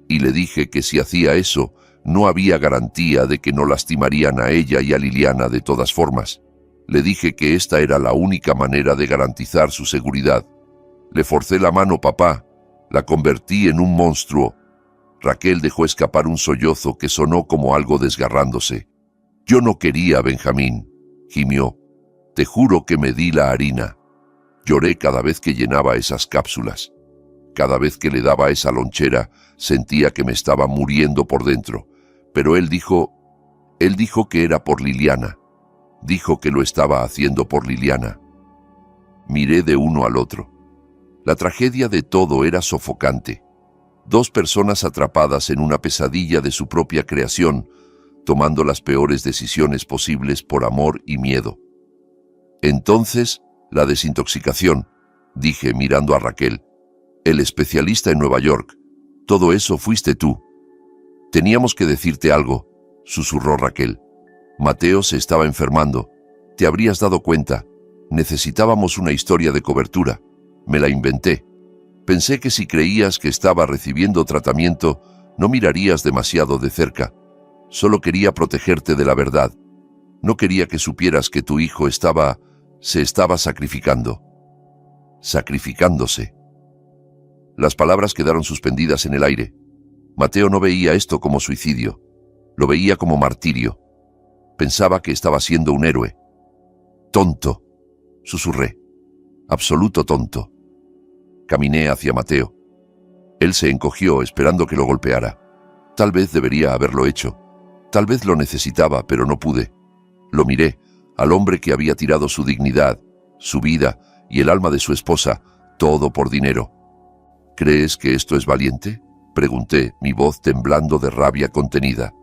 Y le dije que si hacía eso, no había garantía de que no lastimarían a ella y a Liliana de todas formas. Le dije que esta era la única manera de garantizar su seguridad. Le forcé la mano, papá. La convertí en un monstruo. Raquel dejó escapar un sollozo que sonó como algo desgarrándose. Yo no quería a Benjamín, gimió. Te juro que me di la harina. Lloré cada vez que llenaba esas cápsulas. Cada vez que le daba esa lonchera, sentía que me estaba muriendo por dentro. Pero él dijo que era por Liliana. Dijo que lo estaba haciendo por Liliana. Miré de uno al otro. La tragedia de todo era sofocante. 2 personas atrapadas en una pesadilla de su propia creación, tomando las peores decisiones posibles por amor y miedo. Entonces, la desintoxicación, dije mirando a Raquel. El especialista en Nueva York. Todo eso fuiste tú. Teníamos que decirte algo, susurró Raquel. Mateo se estaba enfermando. Te habrías dado cuenta. Necesitábamos una historia de cobertura. Me la inventé. Pensé que si creías que estaba recibiendo tratamiento, no mirarías demasiado de cerca. Solo quería protegerte de la verdad. No quería que supieras que tu hijo se estaba sacrificando. Sacrificándose. Las palabras quedaron suspendidas en el aire. Mateo no veía esto como suicidio. Lo veía como martirio. Pensaba que estaba siendo un héroe. Tonto, susurré. Absoluto tonto. Caminé hacia Mateo. Él se encogió esperando que lo golpeara. Tal vez debería haberlo hecho. Tal vez lo necesitaba, pero no pude. Lo miré, al hombre que había tirado su dignidad, su vida y el alma de su esposa, todo por dinero. ¿Crees que esto es valiente?, pregunté, mi voz temblando de rabia contenida.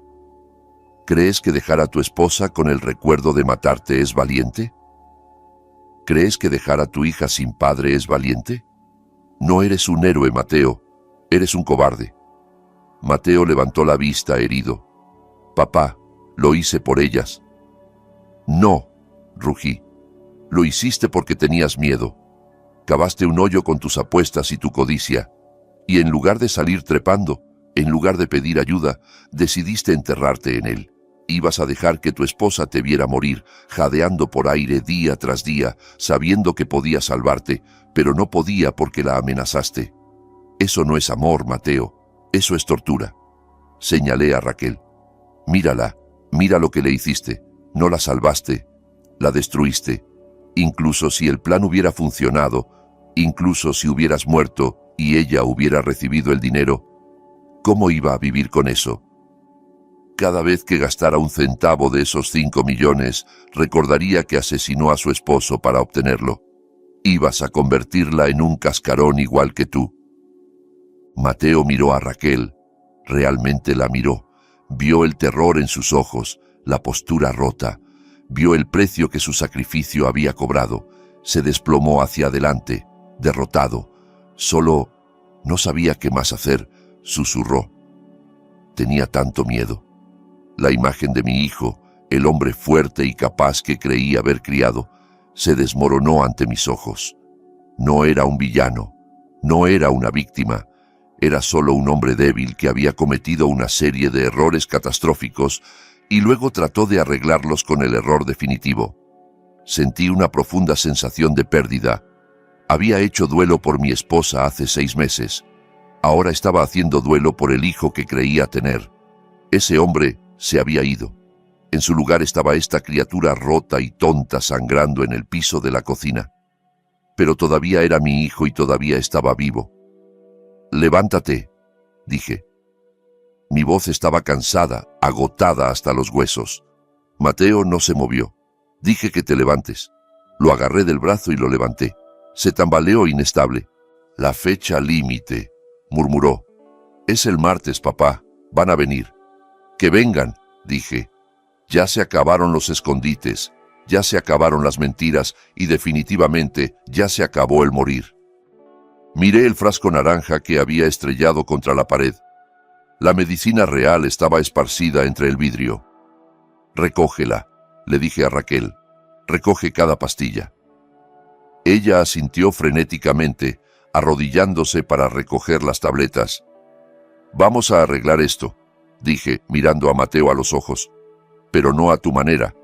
¿Crees que dejar a tu esposa con el recuerdo de matarte es valiente? ¿Crees que dejar a tu hija sin padre es valiente? No eres un héroe, Mateo. Eres un cobarde. Mateo levantó la vista herido. Papá, lo hice por ellas. No, rugí. Lo hiciste porque tenías miedo. Cavaste un hoyo con tus apuestas y tu codicia. Y en lugar de salir trepando, en lugar de pedir ayuda, decidiste enterrarte en él. Ibas a dejar que tu esposa te viera morir, jadeando por aire día tras día, sabiendo que podía salvarte, pero no podía porque la amenazaste. Eso no es amor, Mateo. Eso es tortura. Señalé a Raquel. Mírala, mira lo que le hiciste. No la salvaste, la destruiste. Incluso si el plan hubiera funcionado, incluso si hubieras muerto y ella hubiera recibido el dinero, ¿cómo iba a vivir con eso? Cada vez que gastara un centavo de esos 5 millones, recordaría que asesinó a su esposo para obtenerlo. Ibas a convertirla en un cascarón igual que tú. Mateo miró a Raquel. Realmente la miró. Vio el terror en sus ojos, la postura rota. Vio el precio que su sacrificio había cobrado. Se desplomó hacia adelante, derrotado. Solo no sabía qué más hacer, susurró. Tenía tanto miedo. La imagen de mi hijo, el hombre fuerte y capaz que creí haber criado, se desmoronó ante mis ojos. No era un villano, no era una víctima, era solo un hombre débil que había cometido una serie de errores catastróficos y luego trató de arreglarlos con el error definitivo. Sentí una profunda sensación de pérdida. Había hecho duelo por mi esposa hace 6 meses. Ahora estaba haciendo duelo por el hijo que creía tener. Ese hombre se había ido. En su lugar estaba esta criatura rota y tonta sangrando en el piso de la cocina. Pero todavía era mi hijo y todavía estaba vivo. «Levántate», dije. Mi voz estaba cansada, agotada hasta los huesos. Mateo no se movió. Dije que te levantes. Lo agarré del brazo y lo levanté. Se tambaleó inestable. «La fecha límite», murmuró. «Es el martes, papá. Van a venir». «Que vengan», dije. Ya se acabaron los escondites, ya se acabaron las mentiras y definitivamente ya se acabó el morir. Miré el frasco naranja que había estrellado contra la pared. La medicina real estaba esparcida entre el vidrio. «Recógela», le dije a Raquel. «Recoge cada pastilla». Ella asintió frenéticamente, arrodillándose para recoger las tabletas. «Vamos a arreglar esto», dije, mirando a Mateo a los ojos. «Pero no a tu manera.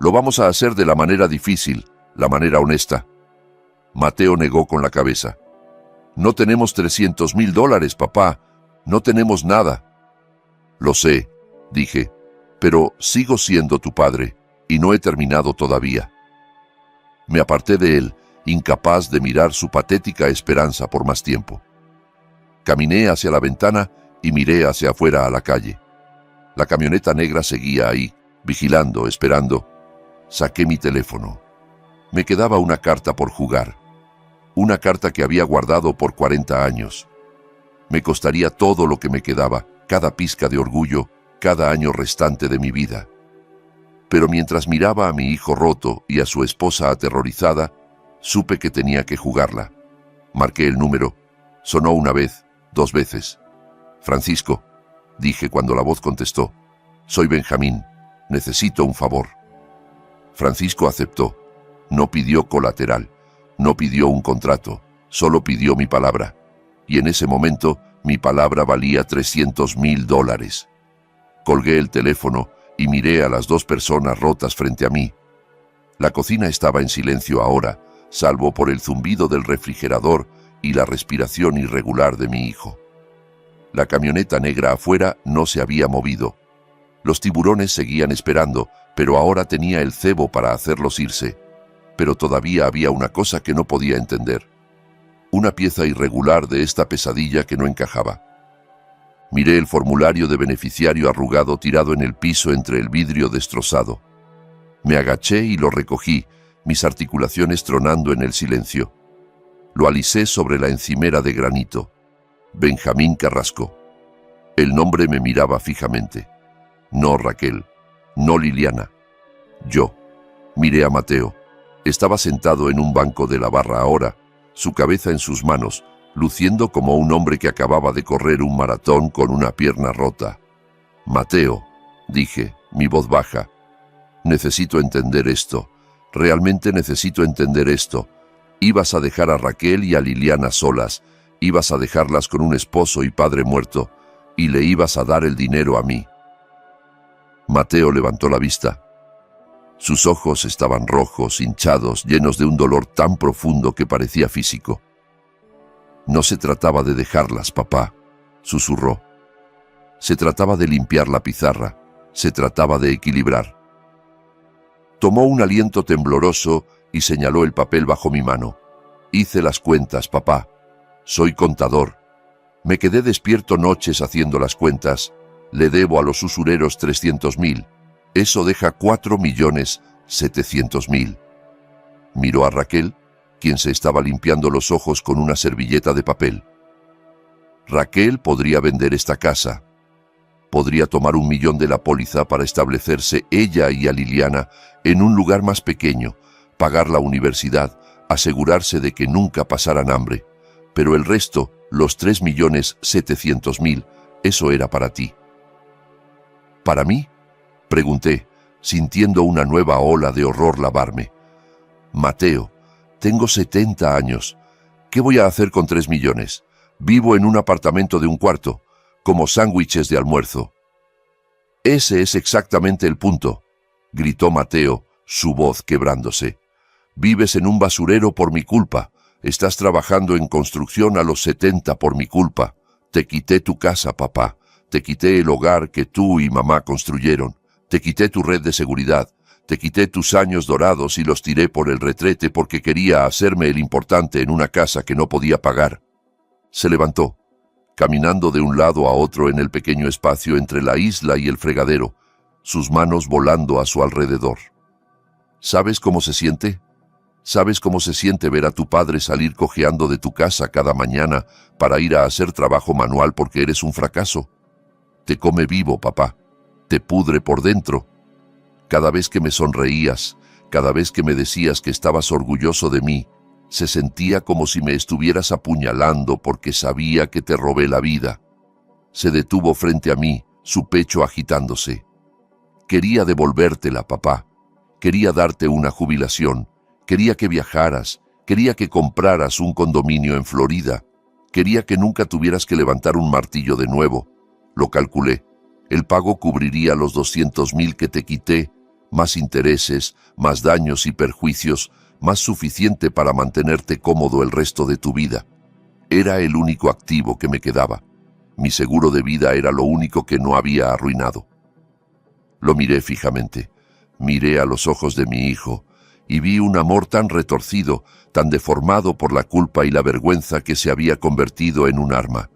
Lo vamos a hacer de la manera difícil, la manera honesta». Mateo negó con la cabeza. «No tenemos $300,000, papá. No tenemos nada». «Lo sé», dije, «pero sigo siendo tu padre y no he terminado todavía». Me aparté de él, incapaz de mirar su patética esperanza por más tiempo. Caminé hacia la ventana y miré hacia afuera a la calle. La camioneta negra seguía ahí, vigilando, esperando. Saqué mi teléfono. Me quedaba una carta por jugar. Una carta que había guardado por 40 años. Me costaría todo lo que me quedaba, cada pizca de orgullo, cada año restante de mi vida. Pero mientras miraba a mi hijo roto y a su esposa aterrorizada, supe que tenía que jugarla. Marqué el número. Sonó una vez, 2 veces. «Francisco», dije cuando la voz contestó. «Soy Benjamín. Necesito un favor». Francisco aceptó. No pidió colateral. No pidió un contrato. Solo pidió mi palabra. Y en ese momento, mi palabra valía $300,000. Colgué el teléfono y miré a las 2 personas rotas frente a mí. La cocina estaba en silencio ahora, salvo por el zumbido del refrigerador y la respiración irregular de mi hijo. La camioneta negra afuera no se había movido. Los tiburones seguían esperando, pero ahora tenía el cebo para hacerlos irse. Pero todavía había una cosa que no podía entender. Una pieza irregular de esta pesadilla que no encajaba. Miré el formulario de beneficiario arrugado tirado en el piso entre el vidrio destrozado. Me agaché y lo recogí, mis articulaciones tronando en el silencio. Lo alisé sobre la encimera de granito. Benjamín Carrasco. El nombre me miraba fijamente. No Raquel, no Liliana. Yo. Miré a Mateo. Estaba sentado en un banco de la barra ahora, su cabeza en sus manos, luciendo como un hombre que acababa de correr un maratón con una pierna rota. «Mateo», dije, mi voz baja, «necesito entender esto. Realmente necesito entender esto. Ibas a dejar a Raquel y a Liliana solas, ibas a dejarlas con un esposo y padre muerto, y le ibas a dar el dinero a mí». Mateo levantó la vista. Sus ojos estaban rojos, hinchados, llenos de un dolor tan profundo que parecía físico. «No se trataba de dejarlas, papá», susurró. «Se trataba de limpiar la pizarra, se trataba de equilibrar». Tomó un aliento tembloroso y señaló el papel bajo mi mano. «Hice las cuentas, papá. Soy contador. Me quedé despierto noches haciendo las cuentas. Le debo a los usureros 300,000. Eso deja 4,700,000. Miró a Raquel, quien se estaba limpiando los ojos con una servilleta de papel. Raquel podría vender esta casa. Podría tomar 1,000,000 de la póliza para establecerse ella y a Liliana en un lugar más pequeño, pagar la universidad, asegurarse de que nunca pasaran hambre. Pero el resto, los 3,700,000, eso era para ti. ¿Para mí?, pregunté, sintiendo una nueva ola de horror lavarme. «Mateo, tengo 70 años. ¿Qué voy a hacer con 3 millones? Vivo en un apartamento de un cuarto, como sándwiches de almuerzo». «Ese es exactamente el punto», gritó Mateo, su voz quebrándose. Vives en un basurero por mi culpa. Estás trabajando en construcción a los 70 por mi culpa. Te quité tu casa, papá. Te quité el hogar que tú y mamá construyeron. Te quité tu red de seguridad. Te quité tus años dorados y los tiré por el retrete porque quería hacerme el importante en una casa que no podía pagar. Se levantó, caminando de un lado a otro en el pequeño espacio entre la isla y el fregadero, sus manos volando a su alrededor. ¿Sabes cómo se siente? ¿Sabes cómo se siente ver a tu padre salir cojeando de tu casa cada mañana para ir a hacer trabajo manual porque eres un fracaso? Te come vivo, papá. Te pudre por dentro. Cada vez que me sonreías, cada vez que me decías que estabas orgulloso de mí, se sentía como si me estuvieras apuñalando porque sabía que te robé la vida. Se detuvo frente a mí, su pecho agitándose. Quería devolvértela, papá. Quería darte una jubilación. Quería que viajaras. Quería que compraras un condominio en Florida. Quería que nunca tuvieras que levantar un martillo de nuevo. Lo calculé. El pago cubriría los 200,000 que te quité, más intereses, más daños y perjuicios, más suficiente para mantenerte cómodo el resto de tu vida. Era el único activo que me quedaba. Mi seguro de vida era lo único que no había arruinado. Lo miré fijamente. Miré a los ojos de mi hijo y vi un amor tan retorcido, tan deformado por la culpa y la vergüenza que se había convertido en un arma.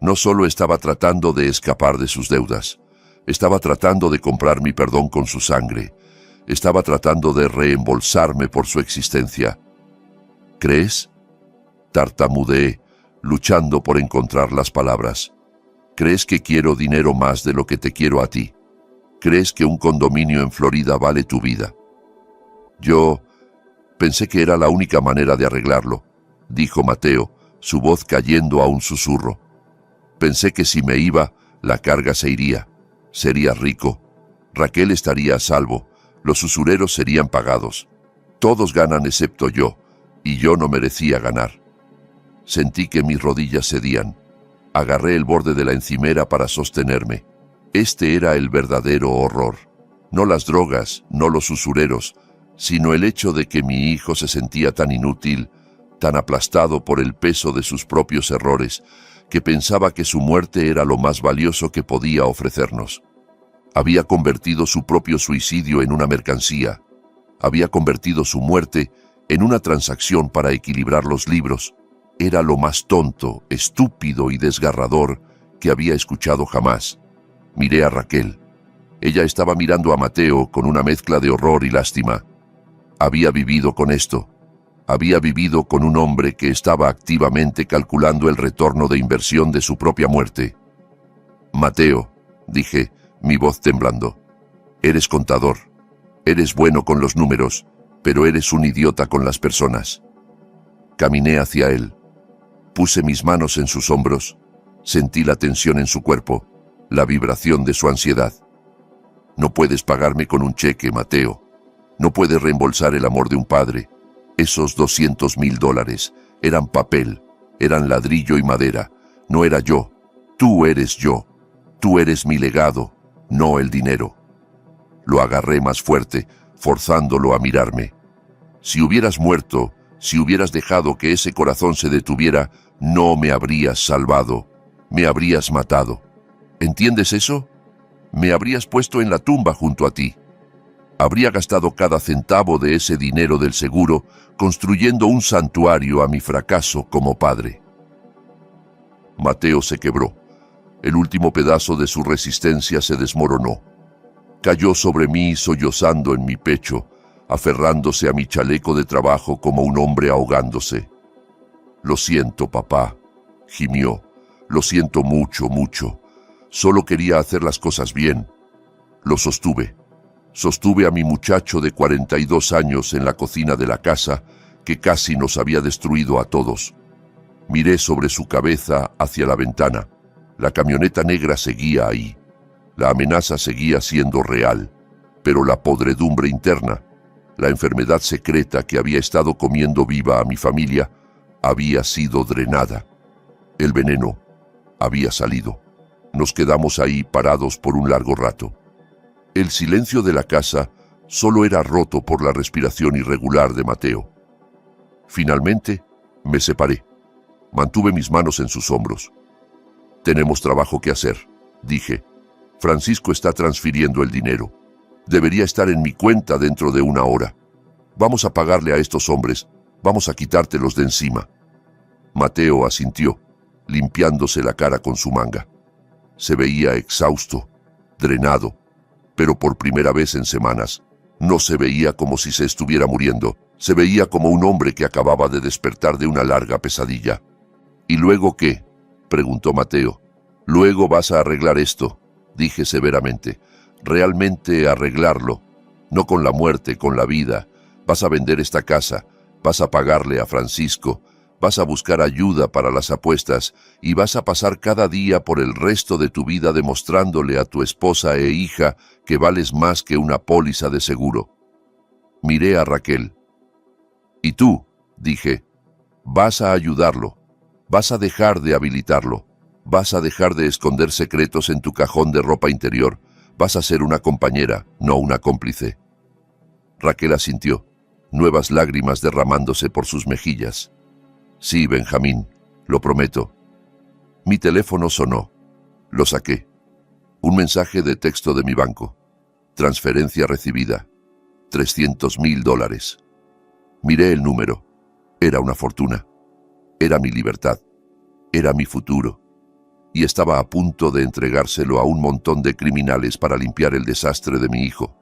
No solo estaba tratando de escapar de sus deudas, estaba tratando de comprar mi perdón con su sangre, estaba tratando de reembolsarme por su existencia. ¿Crees? Tartamudeé, luchando por encontrar las palabras. ¿Crees que quiero dinero más de lo que te quiero a ti? ¿Crees que un condominio en Florida vale tu vida? Yo pensé que era la única manera de arreglarlo, dijo Mateo, su voz cayendo a un susurro. Pensé que si me iba, la carga se iría. Sería rico. Raquel estaría a salvo. Los usureros serían pagados. Todos ganan excepto yo, y yo no merecía ganar. Sentí que mis rodillas cedían. Agarré el borde de la encimera para sostenerme. Este era el verdadero horror. No las drogas, no los usureros, sino el hecho de que mi hijo se sentía tan inútil, tan aplastado por el peso de sus propios errores, que pensaba que su muerte era lo más valioso que podía ofrecernos. Había convertido su propio suicidio en una mercancía. Había convertido su muerte en una transacción para equilibrar los libros. Era lo más tonto, estúpido y desgarrador que había escuchado jamás. Miré a Raquel. Ella estaba mirando a Mateo con una mezcla de horror y lástima. Había vivido con esto. Había vivido con un hombre que estaba activamente calculando el retorno de inversión de su propia muerte. Mateo, dije, mi voz temblando, eres contador, eres bueno con los números, pero eres un idiota con las personas. Caminé hacia él. Puse mis manos en sus hombros, sentí la tensión en su cuerpo, la vibración de su ansiedad. No puedes pagarme con un cheque, Mateo. No puedes reembolsar el amor de un padre. Esos $200,000 eran papel, eran ladrillo y madera. No era yo. Tú eres yo. Tú eres mi legado, no el dinero. Lo agarré más fuerte, forzándolo a mirarme. Si hubieras muerto, si hubieras dejado que ese corazón se detuviera, no me habrías salvado. Me habrías matado. ¿Entiendes eso? Me habrías puesto en la tumba junto a ti. Habría gastado cada centavo de ese dinero del seguro construyendo un santuario a mi fracaso como padre. Mateo se quebró. El último pedazo de su resistencia se desmoronó. Cayó sobre mí sollozando en mi pecho, aferrándose a mi chaleco de trabajo como un hombre ahogándose. Lo siento, papá, gimió. Lo siento mucho, mucho. Solo quería hacer las cosas bien. Lo sostuve. Sostuve a mi muchacho de 42 años en la cocina de la casa que casi nos había destruido a todos. Miré sobre su cabeza hacia la ventana. La camioneta negra seguía ahí. La amenaza seguía siendo real, pero la podredumbre interna, la enfermedad secreta que había estado comiendo viva a mi familia, había sido drenada. El veneno había salido. Nos quedamos ahí parados por un largo rato. El silencio de la casa Solo era roto por la respiración irregular de Mateo. Finalmente, me separé. Mantuve mis manos en sus hombros. Tenemos trabajo que hacer, dije. Francisco está transfiriendo el dinero. Debería estar en mi cuenta dentro de 1 hora. Vamos a pagarle a estos hombres. Vamos a quitártelos de encima. Mateo asintió, limpiándose la cara con su manga. Se veía exhausto, drenado, pero por primera vez en semanas, no se veía como si se estuviera muriendo. Se veía como un hombre que acababa de despertar de una larga pesadilla. ¿Y luego qué?, preguntó Mateo. Luego vas a arreglar esto, dije severamente. Realmente arreglarlo, no con la muerte, con la vida. Vas a vender esta casa, vas a pagarle a Francisco, vas a buscar ayuda para las apuestas y vas a pasar cada día por el resto de tu vida demostrándole a tu esposa e hija que vales más que una póliza de seguro. Miré a Raquel. ¿Y tú?, dije. Vas a ayudarlo. Vas a dejar de habilitarlo. Vas a dejar de esconder secretos en tu cajón de ropa interior. Vas a ser una compañera, no una cómplice. Raquel asintió, nuevas lágrimas derramándose por sus mejillas. Sí, Benjamín, lo prometo. Mi teléfono sonó. Lo saqué. Un mensaje de texto de mi banco. Transferencia recibida. $300,000. Miré el número. Era una fortuna. Era mi libertad. Era mi futuro. Y estaba a punto de entregárselo a un montón de criminales para limpiar el desastre de mi hijo.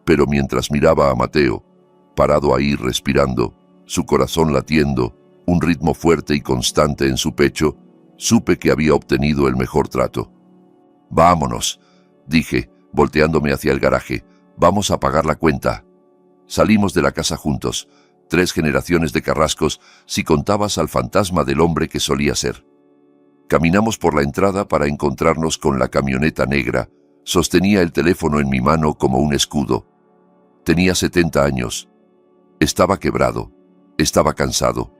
Pero mientras miraba a Mateo, parado ahí respirando, su corazón latiendo, un ritmo fuerte y constante en su pecho, supe que había obtenido el mejor trato. «Vámonos», dije, volteándome hacia el garaje. «Vamos a pagar la cuenta». Salimos de la casa juntos, 3 generaciones de Carrascos, si contabas al fantasma del hombre que solía ser. Caminamos por la entrada para encontrarnos con la camioneta negra. Sostenía el teléfono en mi mano como un escudo. Tenía 70 años. Estaba quebrado. Estaba cansado.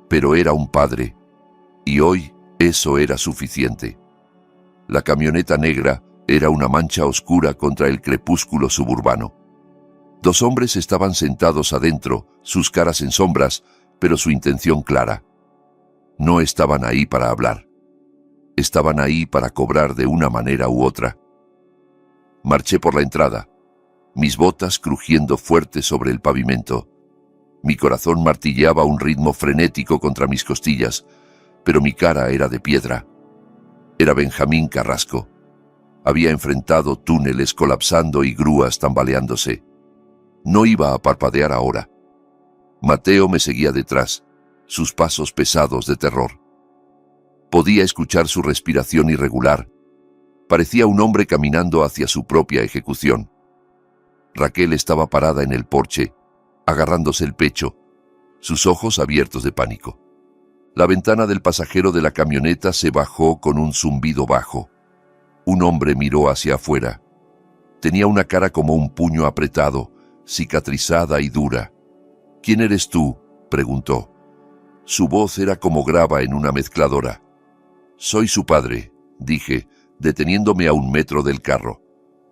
Pero era un padre. Y hoy eso era suficiente. La camioneta negra era una mancha oscura contra el crepúsculo suburbano. 2 hombres estaban sentados adentro, sus caras en sombras, pero su intención clara. No estaban ahí para hablar. Estaban ahí para cobrar de una manera u otra. Marché por la entrada, mis botas crujiendo fuerte sobre el pavimento. Mi corazón martilleaba un ritmo frenético contra mis costillas, pero mi cara era de piedra. Era Benjamín Carrasco. Había enfrentado túneles colapsando y grúas tambaleándose. No iba a parpadear ahora. Mateo me seguía detrás, sus pasos pesados de terror. Podía escuchar su respiración irregular. Parecía un hombre caminando hacia su propia ejecución. Raquel estaba parada en el porche, agarrándose el pecho, sus ojos abiertos de pánico. La ventana del pasajero de la camioneta se bajó con un zumbido bajo. Un hombre miró hacia afuera. Tenía una cara como un puño apretado, cicatrizada y dura. «¿Quién eres tú?», preguntó. Su voz era como grava en una mezcladora. «Soy su padre», dije, deteniéndome a 1 metro del carro.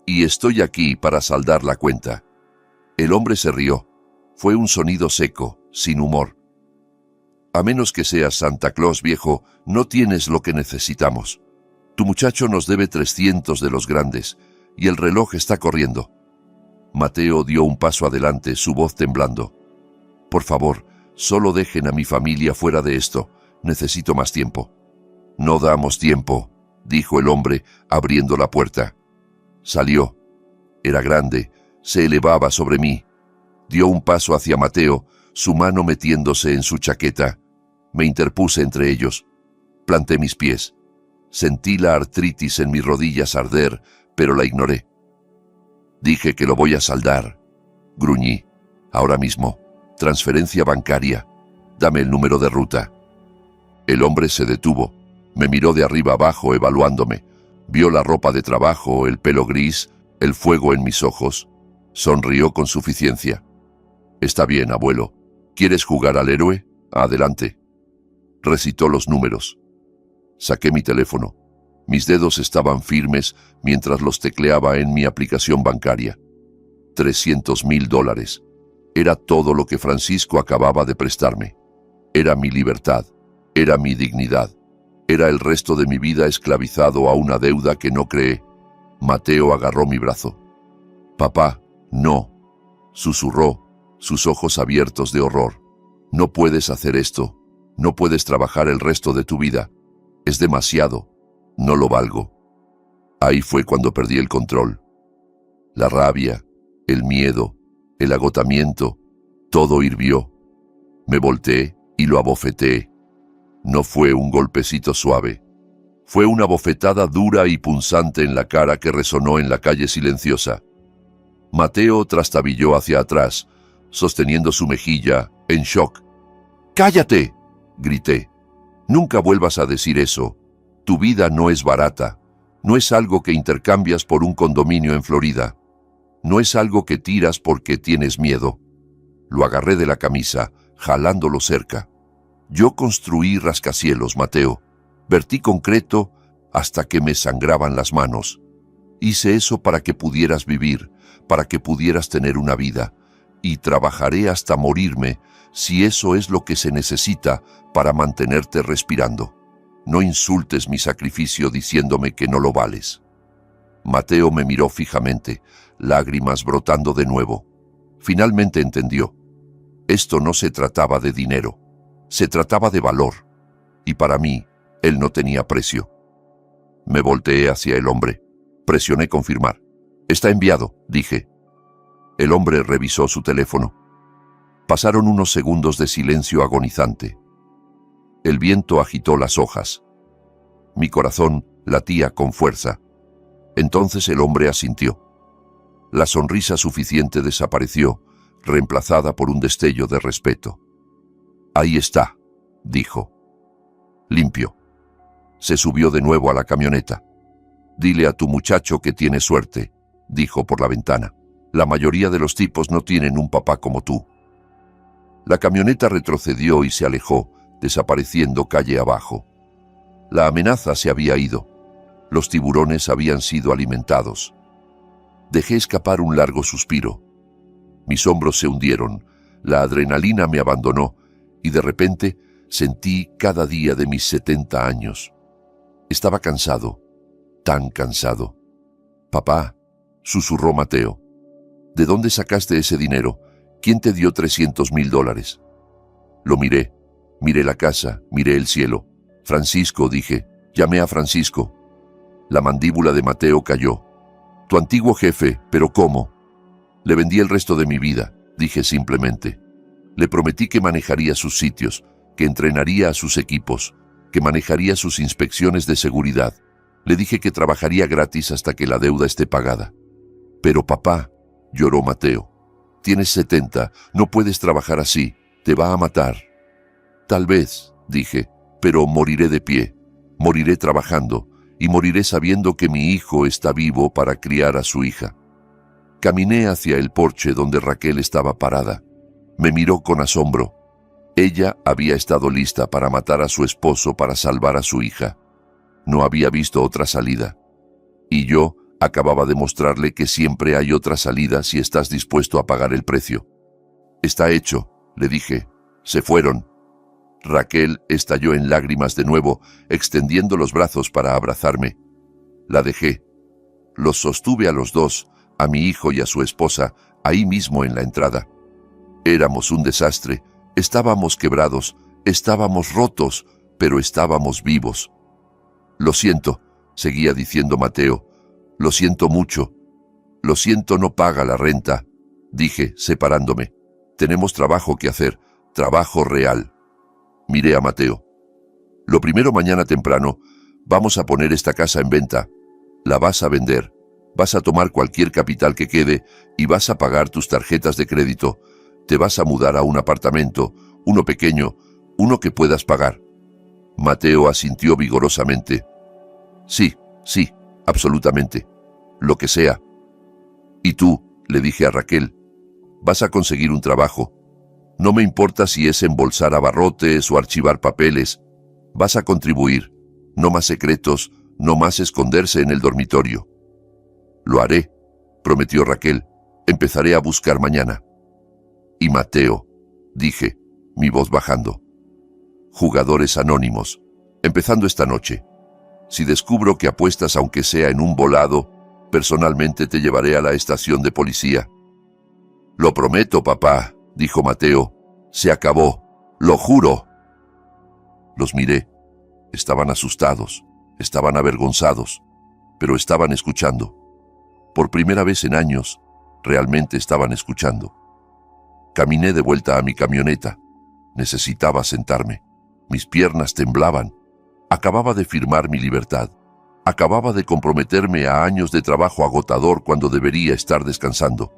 «Y estoy aquí para saldar la cuenta». El hombre se rió. Fue un sonido seco, sin humor. «A menos que seas Santa Claus, viejo, no tienes lo que necesitamos. Tu muchacho nos debe 300 de los grandes, y el reloj está corriendo». Mateo dio un paso adelante, su voz temblando. «Por favor, solo dejen a mi familia fuera de esto. Necesito más tiempo». «No damos tiempo», dijo el hombre, abriendo la puerta. Salió. Era grande, se elevaba sobre mí. Dio un paso hacia Mateo, su mano metiéndose en su chaqueta. Me interpuse entre ellos. Planté mis pies. Sentí la artritis en mis rodillas arder, pero la ignoré. «Dije que lo voy a saldar», gruñí. «Ahora mismo. Transferencia bancaria. Dame el número de ruta». El hombre se detuvo. Me miró de arriba abajo evaluándome. Vio la ropa de trabajo, el pelo gris, el fuego en mis ojos. Sonrió con suficiencia. «Está bien, abuelo. ¿Quieres jugar al héroe? Adelante». Recitó los números. Saqué mi teléfono. Mis dedos estaban firmes mientras los tecleaba en mi aplicación bancaria. $300,000. Era todo lo que Francisco acababa de prestarme. Era mi libertad, era mi dignidad, era el resto de mi vida esclavizado a una deuda que no creé. Mateo agarró mi brazo. «Papá, no», susurró, sus ojos abiertos de horror. «No puedes hacer esto, no puedes trabajar el resto de tu vida. Es demasiado, no lo valgo». Ahí fue cuando perdí el control. La rabia, el miedo, el agotamiento, todo hirvió. Me volteé y lo abofeteé. No fue un golpecito suave. Fue una bofetada dura y punzante en la cara que resonó en la calle silenciosa. Mateo trastabilló hacia atrás, sosteniendo su mejilla, en shock. «¡Cállate!», grité. «Nunca vuelvas a decir eso. Tu vida no es barata. No es algo que intercambias por un condominio en Florida. No es algo que tiras porque tienes miedo». Lo agarré de la camisa, jalándolo cerca. «Yo construí rascacielos, Mateo. Vertí concreto hasta que me sangraban las manos. Hice eso para que pudieras vivir, para que pudieras tener una vida. Y trabajaré hasta morirme si eso es lo que se necesita para mantenerte respirando. No insultes mi sacrificio diciéndome que no lo vales». Mateo me miró fijamente, lágrimas brotando de nuevo. Finalmente entendió. Esto no se trataba de dinero, se trataba de valor. Y para mí, él no tenía precio. Me volteé hacia el hombre. Presioné confirmar. «Está enviado», dije. El hombre revisó su teléfono. Pasaron unos segundos de silencio agonizante. El viento agitó las hojas. Mi corazón latía con fuerza. Entonces el hombre asintió. La sonrisa suficiente desapareció, reemplazada por un destello de respeto. «Ahí está», dijo. «Limpio». Se subió de nuevo a la camioneta. «Dile a tu muchacho que tiene suerte», dijo por la ventana. «La mayoría de los tipos no tienen un papá como tú». La camioneta retrocedió y se alejó, desapareciendo calle abajo. La amenaza se había ido. Los tiburones habían sido alimentados. Dejé escapar un largo suspiro. Mis hombros se hundieron, la adrenalina me abandonó y de repente sentí cada día de mis 70 años. Estaba cansado, tan cansado. «Papá», susurró Mateo, «¿de dónde sacaste ese dinero? ¿Quién te dio $300,000? Lo miré la casa, miré el cielo. «Francisco», dije, llamé a Francisco. La mandíbula de Mateo cayó. «Tu antiguo jefe, ¿pero cómo?» «Le vendí el resto de mi vida», dije simplemente. Le prometí que manejaría sus sitios, que entrenaría a sus equipos, que manejaría sus inspecciones de seguridad. Le dije que trabajaría gratis hasta que la deuda esté pagada. «Pero papá», lloró Mateo, «tienes 70, no puedes trabajar así, te va a matar». «Tal vez», dije, «pero moriré de pie, moriré trabajando, y moriré sabiendo que mi hijo está vivo para criar a su hija». Caminé hacia el porche donde Raquel estaba parada. Me miró con asombro. Ella había estado lista para matar a su esposo para salvar a su hija. No había visto otra salida. Y yo acababa de mostrarle que siempre hay otra salida si estás dispuesto a pagar el precio. «Está hecho», le dije. «Se fueron». Raquel estalló en lágrimas de nuevo, extendiendo los brazos para abrazarme. La dejé. Los sostuve a los dos, a mi hijo y a su esposa, ahí mismo en la entrada. Éramos un desastre, estábamos quebrados, estábamos rotos, pero estábamos vivos. «Lo siento», seguía diciendo Mateo, «lo siento mucho. Lo siento, no paga la renta», dije, separándome. «Tenemos trabajo que hacer, trabajo real». Miré a Mateo. «Lo primero, mañana temprano, vamos a poner esta casa en venta. La vas a vender. Vas a tomar cualquier capital que quede y vas a pagar tus tarjetas de crédito. Te vas a mudar a un apartamento, uno pequeño, uno que puedas pagar». Mateo asintió vigorosamente. «Sí, sí, absolutamente. Lo que sea». «Y tú», le dije a Raquel, «vas a conseguir un trabajo. No me importa si es embolsar abarrotes o archivar papeles. Vas a contribuir. No más secretos, no más esconderse en el dormitorio». «Lo haré», prometió Raquel. Empezaré a buscar mañana. Y Mateo, dije, mi voz bajando. Jugadores anónimos, empezando esta noche. Si descubro que apuestas aunque sea en un volado, personalmente te llevaré a la estación de policía. Lo prometo, papá, dijo Mateo. Se acabó, lo juro. Los miré. Estaban asustados, estaban avergonzados, pero estaban escuchando. Por primera vez en años, realmente estaban escuchando. Caminé de vuelta a mi camioneta. Necesitaba sentarme. Mis piernas temblaban. Acababa de firmar mi libertad. Acababa de comprometerme a años de trabajo agotador cuando debería estar descansando.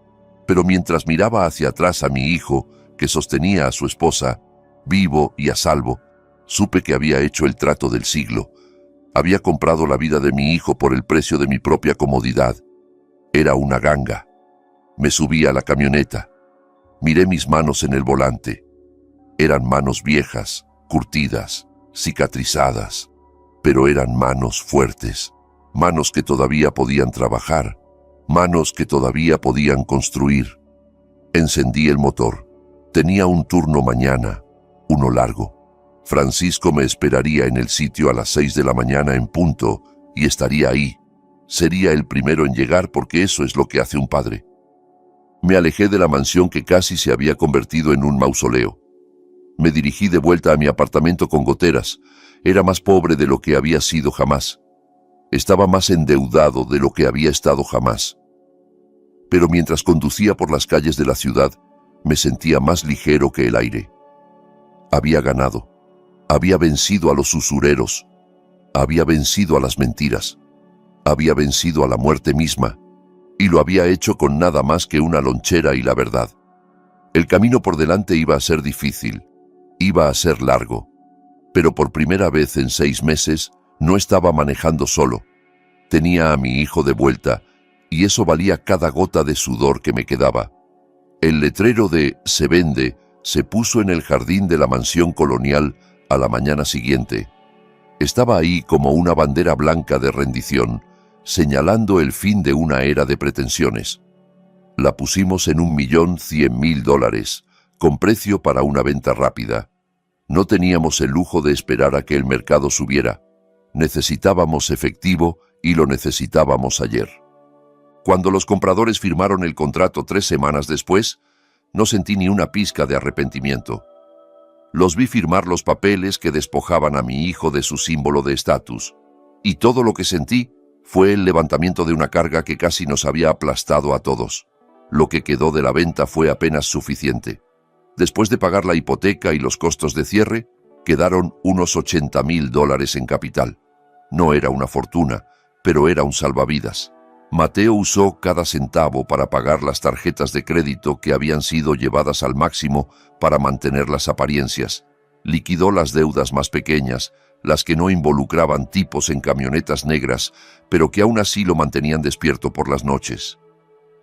Pero mientras miraba hacia atrás a mi hijo, que sostenía a su esposa, vivo y a salvo, supe que había hecho el trato del siglo. Había comprado la vida de mi hijo por el precio de mi propia comodidad. Era una ganga. Me subí a la camioneta. Miré mis manos en el volante. Eran manos viejas, curtidas, cicatrizadas, pero eran manos fuertes, manos que todavía podían trabajar, manos que todavía podían construir. Encendí el motor. Tenía un turno mañana, uno largo. Francisco me esperaría en el sitio a las 6 de la mañana en punto y estaría ahí. Sería el primero en llegar porque eso es lo que hace un padre. Me alejé de la mansión que casi se había convertido en un mausoleo. Me dirigí de vuelta a mi apartamento con goteras. Era más pobre de lo que había sido jamás. Estaba más endeudado de lo que había estado jamás. Pero mientras conducía por las calles de la ciudad, me sentía más ligero que el aire. Había ganado. Había vencido a los usureros. Había vencido a las mentiras. Había vencido a la muerte misma. Y lo había hecho con nada más que una lonchera y la verdad. El camino por delante iba a ser difícil. Iba a ser largo. Pero por primera vez en 6 meses no estaba manejando solo. Tenía a mi hijo de vuelta, y eso valía cada gota de sudor que me quedaba. El letrero de "Se vende" se puso en el jardín de la mansión colonial a la mañana siguiente. Estaba ahí como una bandera blanca de rendición, señalando el fin de una era de pretensiones. La pusimos en $1.100.000, con precio para una venta rápida. No teníamos el lujo de esperar a que el mercado subiera. Necesitábamos efectivo y lo necesitábamos ayer. Cuando los compradores firmaron el contrato 3 semanas después, no sentí ni una pizca de arrepentimiento. Los vi firmar los papeles que despojaban a mi hijo de su símbolo de estatus, y todo lo que sentí fue el levantamiento de una carga que casi nos había aplastado a todos. Lo que quedó de la venta fue apenas suficiente. Después de pagar la hipoteca y los costos de cierre, quedaron unos $80.000 en capital. No era una fortuna, pero era un salvavidas. Mateo usó cada centavo para pagar las tarjetas de crédito que habían sido llevadas al máximo para mantener las apariencias. Liquidó las deudas más pequeñas, las que no involucraban tipos en camionetas negras, pero que aún así lo mantenían despierto por las noches.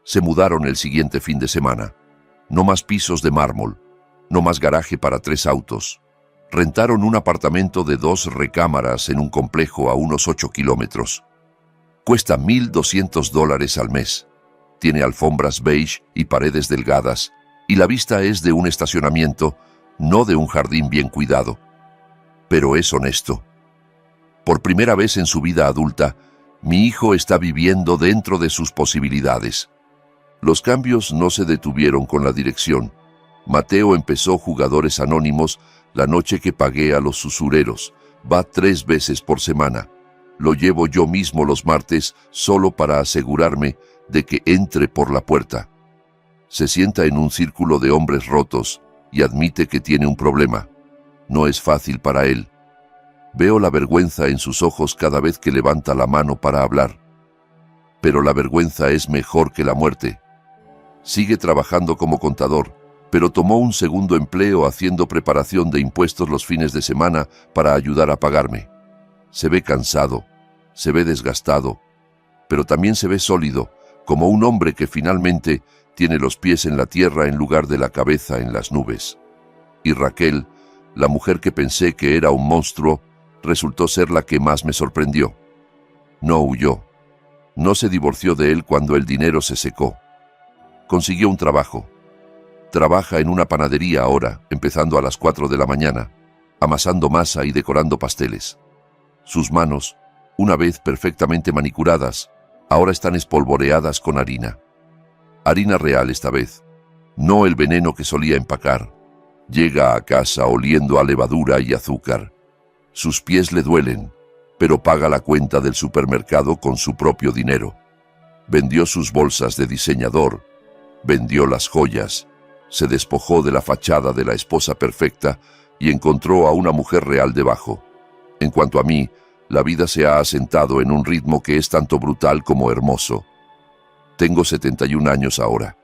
Se mudaron el siguiente fin de semana. No más pisos de mármol, no más garaje para 3 autos. Rentaron un apartamento de 2 recámaras en un complejo a unos 8 kilómetros. Cuesta $1.200 al mes. Tiene alfombras beige y paredes delgadas, y la vista es de un estacionamiento, no de un jardín bien cuidado. Pero es honesto. Por primera vez en su vida adulta, mi hijo está viviendo dentro de sus posibilidades. Los cambios no se detuvieron con la dirección. Mateo empezó Jugadores Anónimos la noche que pagué a los usureros. Va 3 veces por semana. Lo llevo yo mismo los martes solo para asegurarme de que entre por la puerta. Se sienta en un círculo de hombres rotos y admite que tiene un problema. No es fácil para él. Veo la vergüenza en sus ojos cada vez que levanta la mano para hablar. Pero la vergüenza es mejor que la muerte. Sigue trabajando como contador, pero tomó un segundo empleo haciendo preparación de impuestos los fines de semana para ayudar a pagarme. Se ve cansado, se ve desgastado, pero también se ve sólido, como un hombre que finalmente tiene los pies en la tierra en lugar de la cabeza en las nubes. Y Raquel, la mujer que pensé que era un monstruo, resultó ser la que más me sorprendió. No huyó. No se divorció de él cuando el dinero se secó. Consiguió un trabajo. Trabaja en una panadería ahora, empezando a las 4 de la mañana, amasando masa y decorando pasteles. Sus manos, una vez perfectamente manicuradas, ahora están espolvoreadas con harina. Harina real esta vez, no el veneno que solía empacar. Llega a casa oliendo a levadura y azúcar. Sus pies le duelen, pero paga la cuenta del supermercado con su propio dinero. Vendió sus bolsas de diseñador, vendió las joyas, se despojó de la fachada de la esposa perfecta y encontró a una mujer real debajo. En cuanto a mí, la vida se ha asentado en un ritmo que es tanto brutal como hermoso. Tengo 71 años ahora.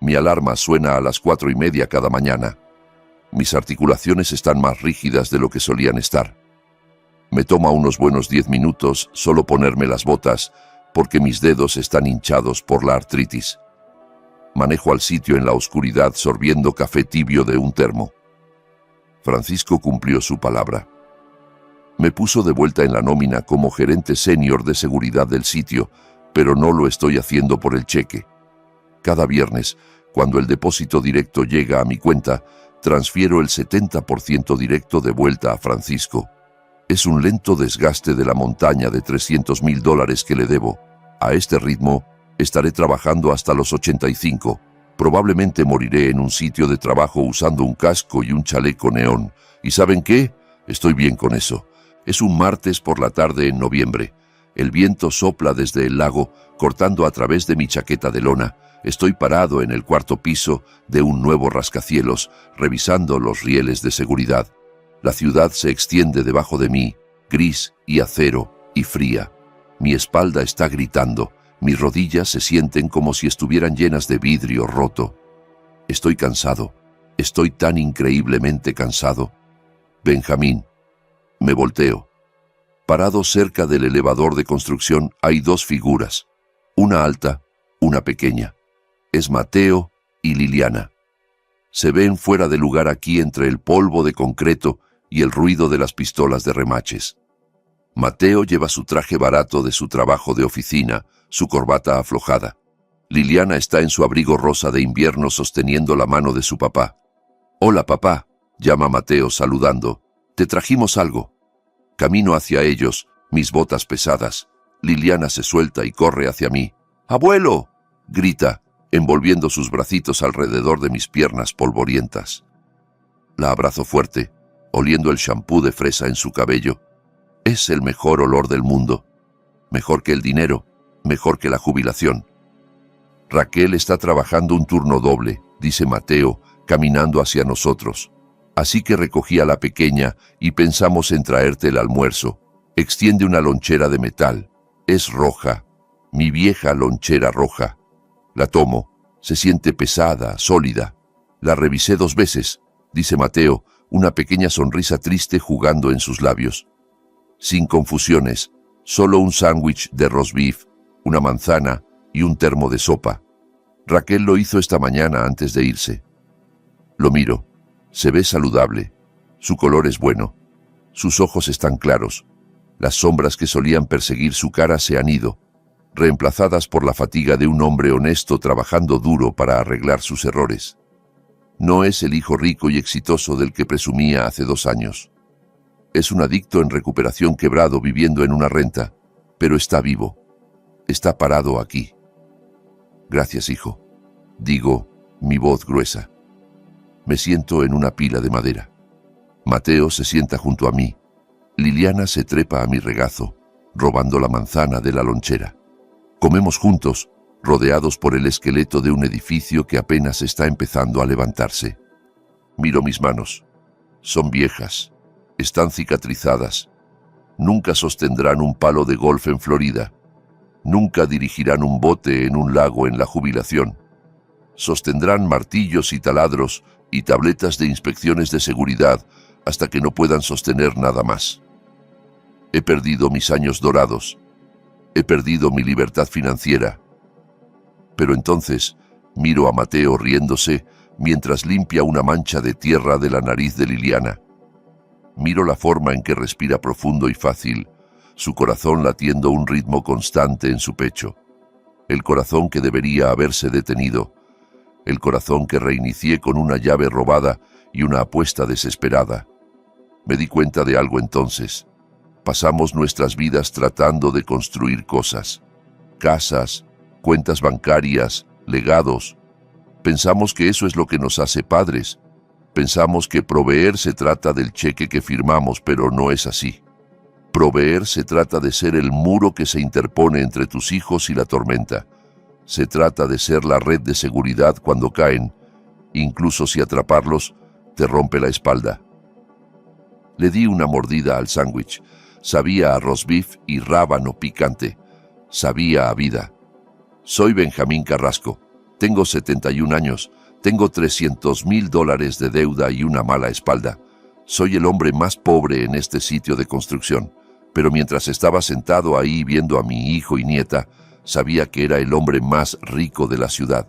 Mi alarma suena a las 4:30 cada mañana. Mis articulaciones están más rígidas de lo que solían estar. Me toma unos buenos 10 minutos solo ponerme las botas porque mis dedos están hinchados por la artritis. Manejo al sitio en la oscuridad sorbiendo café tibio de un termo. Francisco cumplió su palabra. Me puso de vuelta en la nómina como gerente senior de seguridad del sitio, pero no lo estoy haciendo por el cheque. Cada viernes, cuando el depósito directo llega a mi cuenta, transfiero el 70% directo de vuelta a Francisco. Es un lento desgaste de la montaña de $300,000 que le debo. A este ritmo, estaré trabajando hasta los 85. Probablemente moriré en un sitio de trabajo usando un casco y un chaleco neón. ¿Y saben qué? Estoy bien con eso. Es un martes por la tarde en noviembre. El viento sopla desde el lago, cortando a través de mi chaqueta de lona. Estoy parado en el cuarto piso de un nuevo rascacielos, revisando los rieles de seguridad. La ciudad se extiende debajo de mí, gris y acero y fría. Mi espalda está gritando. Mis rodillas se sienten como si estuvieran llenas de vidrio roto. Estoy cansado. Estoy tan increíblemente cansado. Benjamín. Me volteo. Parado cerca del elevador de construcción hay dos figuras. Una alta, una pequeña. Es Mateo y Liliana. Se ven fuera de lugar aquí entre el polvo de concreto y el ruido de las pistolas de remaches. Mateo lleva su traje barato de su trabajo de oficina, su corbata aflojada. Liliana está en su abrigo rosa de invierno sosteniendo la mano de su papá. «Hola, papá», llama Mateo saludando. «Te trajimos algo». Camino hacia ellos, mis botas pesadas. Liliana se suelta y corre hacia mí. «¡Abuelo!», grita, envolviendo sus bracitos alrededor de mis piernas polvorientas. La abrazo fuerte, oliendo el champú de fresa en su cabello. Es el mejor olor del mundo. Mejor que el dinero, mejor que la jubilación. Raquel está trabajando un turno doble, dice Mateo, caminando hacia nosotros. Así que recogí a la pequeña y pensamos en traerte el almuerzo. Extiende una lonchera de metal. Es roja. Mi vieja lonchera roja. La tomo. Se siente pesada, sólida. La revisé 2 veces, dice Mateo, una pequeña sonrisa triste jugando en sus labios. Sin confusiones, solo un sándwich de roast beef, una manzana y un termo de sopa. Raquel lo hizo esta mañana antes de irse. Lo miro. Se ve saludable. Su color es bueno. Sus ojos están claros. Las sombras que solían perseguir su cara se han ido, reemplazadas por la fatiga de un hombre honesto trabajando duro para arreglar sus errores. No es el hijo rico y exitoso del que presumía hace 2 años. Es un adicto en recuperación quebrado viviendo en una renta, pero está vivo. Está parado aquí. Gracias, hijo. Digo, mi voz gruesa. Me siento en una pila de madera. Mateo se sienta junto a mí. Liliana se trepa a mi regazo, robando la manzana de la lonchera. Comemos juntos, rodeados por el esqueleto de un edificio que apenas está empezando a levantarse. Miro mis manos. Son viejas. Están cicatrizadas. Nunca sostendrán un palo de golf en Florida. Nunca dirigirán un bote en un lago en la jubilación. Sostendrán martillos y taladros y tabletas de inspecciones de seguridad hasta que no puedan sostener nada más. He perdido mis años dorados. He perdido mi libertad financiera. Pero entonces miro a Mateo riéndose mientras limpia una mancha de tierra de la nariz de Liliana. Miro la forma en que respira profundo y fácil, su corazón latiendo un ritmo constante en su pecho. el corazón que debería haberse detenido, el corazón que reinicié con una llave robada y una apuesta desesperada. Me di cuenta de algo entonces. Pasamos nuestras vidas tratando de construir cosas, casas, cuentas bancarias, legados. Pensamos que eso es lo que nos hace padres. Pensamos que proveer se trata del cheque que firmamos, pero no es así. Proveer se trata de ser el muro que se interpone entre tus hijos y la tormenta. Se trata de ser la red de seguridad cuando caen, incluso si atraparlos te rompe la espalda. Le di una mordida al sándwich. Sabía a roast beef y rábano picante. Sabía a vida. Soy Benjamín Carrasco. Tengo 71 años. Tengo $300,000 de deuda y una mala espalda. Soy el hombre más pobre en este sitio de construcción. Pero mientras estaba sentado ahí viendo a mi hijo y nieta, sabía que era el hombre más rico de la ciudad.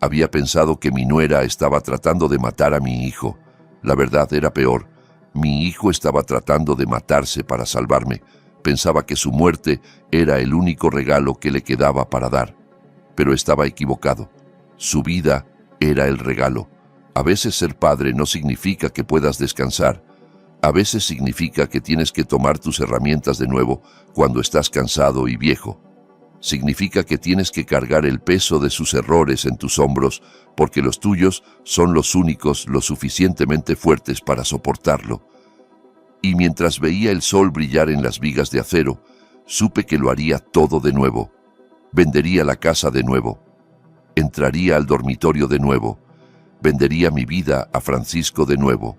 Había pensado que mi nuera estaba tratando de matar a mi hijo. La verdad era peor. Mi hijo estaba tratando de matarse para salvarme. Pensaba que su muerte era el único regalo que le quedaba para dar. Pero estaba equivocado. Su vida era el regalo. A veces ser padre no significa que puedas descansar. A veces significa que tienes que tomar tus herramientas de nuevo cuando estás cansado y viejo. Significa que tienes que cargar el peso de sus errores en tus hombros porque los tuyos son los únicos lo suficientemente fuertes para soportarlo. Y mientras veía el sol brillar en las vigas de acero, supe que lo haría todo de nuevo. Vendería la casa de nuevo. Entraría al dormitorio de nuevo. Vendería mi vida a Francisco de nuevo.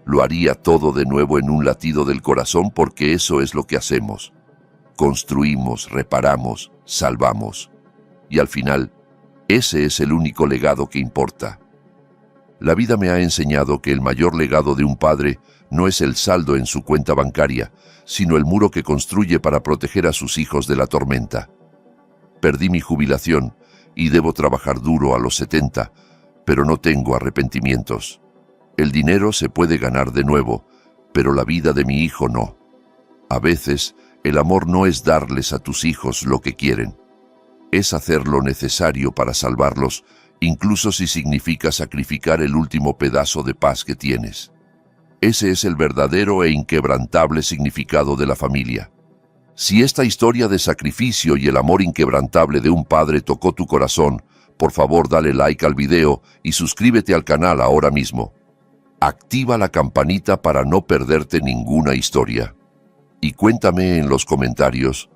Lo haría todo de nuevo en un latido del corazón porque eso es lo que hacemos. Construimos, reparamos, salvamos. Y al final, ese es el único legado que importa. La vida me ha enseñado que el mayor legado de un padre no es el saldo en su cuenta bancaria, sino el muro que construye para proteger a sus hijos de la tormenta. Perdí mi jubilación y debo trabajar duro a los 70, pero no tengo arrepentimientos. El dinero se puede ganar de nuevo, pero la vida de mi hijo no. A veces, el amor no es darles a tus hijos lo que quieren. Es hacer lo necesario para salvarlos, incluso si significa sacrificar el último pedazo de paz que tienes. Ese es el verdadero e inquebrantable significado de la familia. Si esta historia de sacrificio y el amor inquebrantable de un padre tocó tu corazón, por favor dale like al video y suscríbete al canal ahora mismo. Activa la campanita para no perderte ninguna historia. Y cuéntame en los comentarios,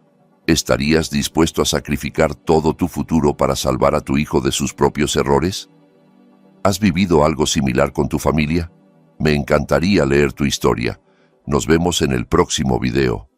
¿estarías dispuesto a sacrificar todo tu futuro para salvar a tu hijo de sus propios errores? ¿Has vivido algo similar con tu familia? Me encantaría leer tu historia. Nos vemos en el próximo video.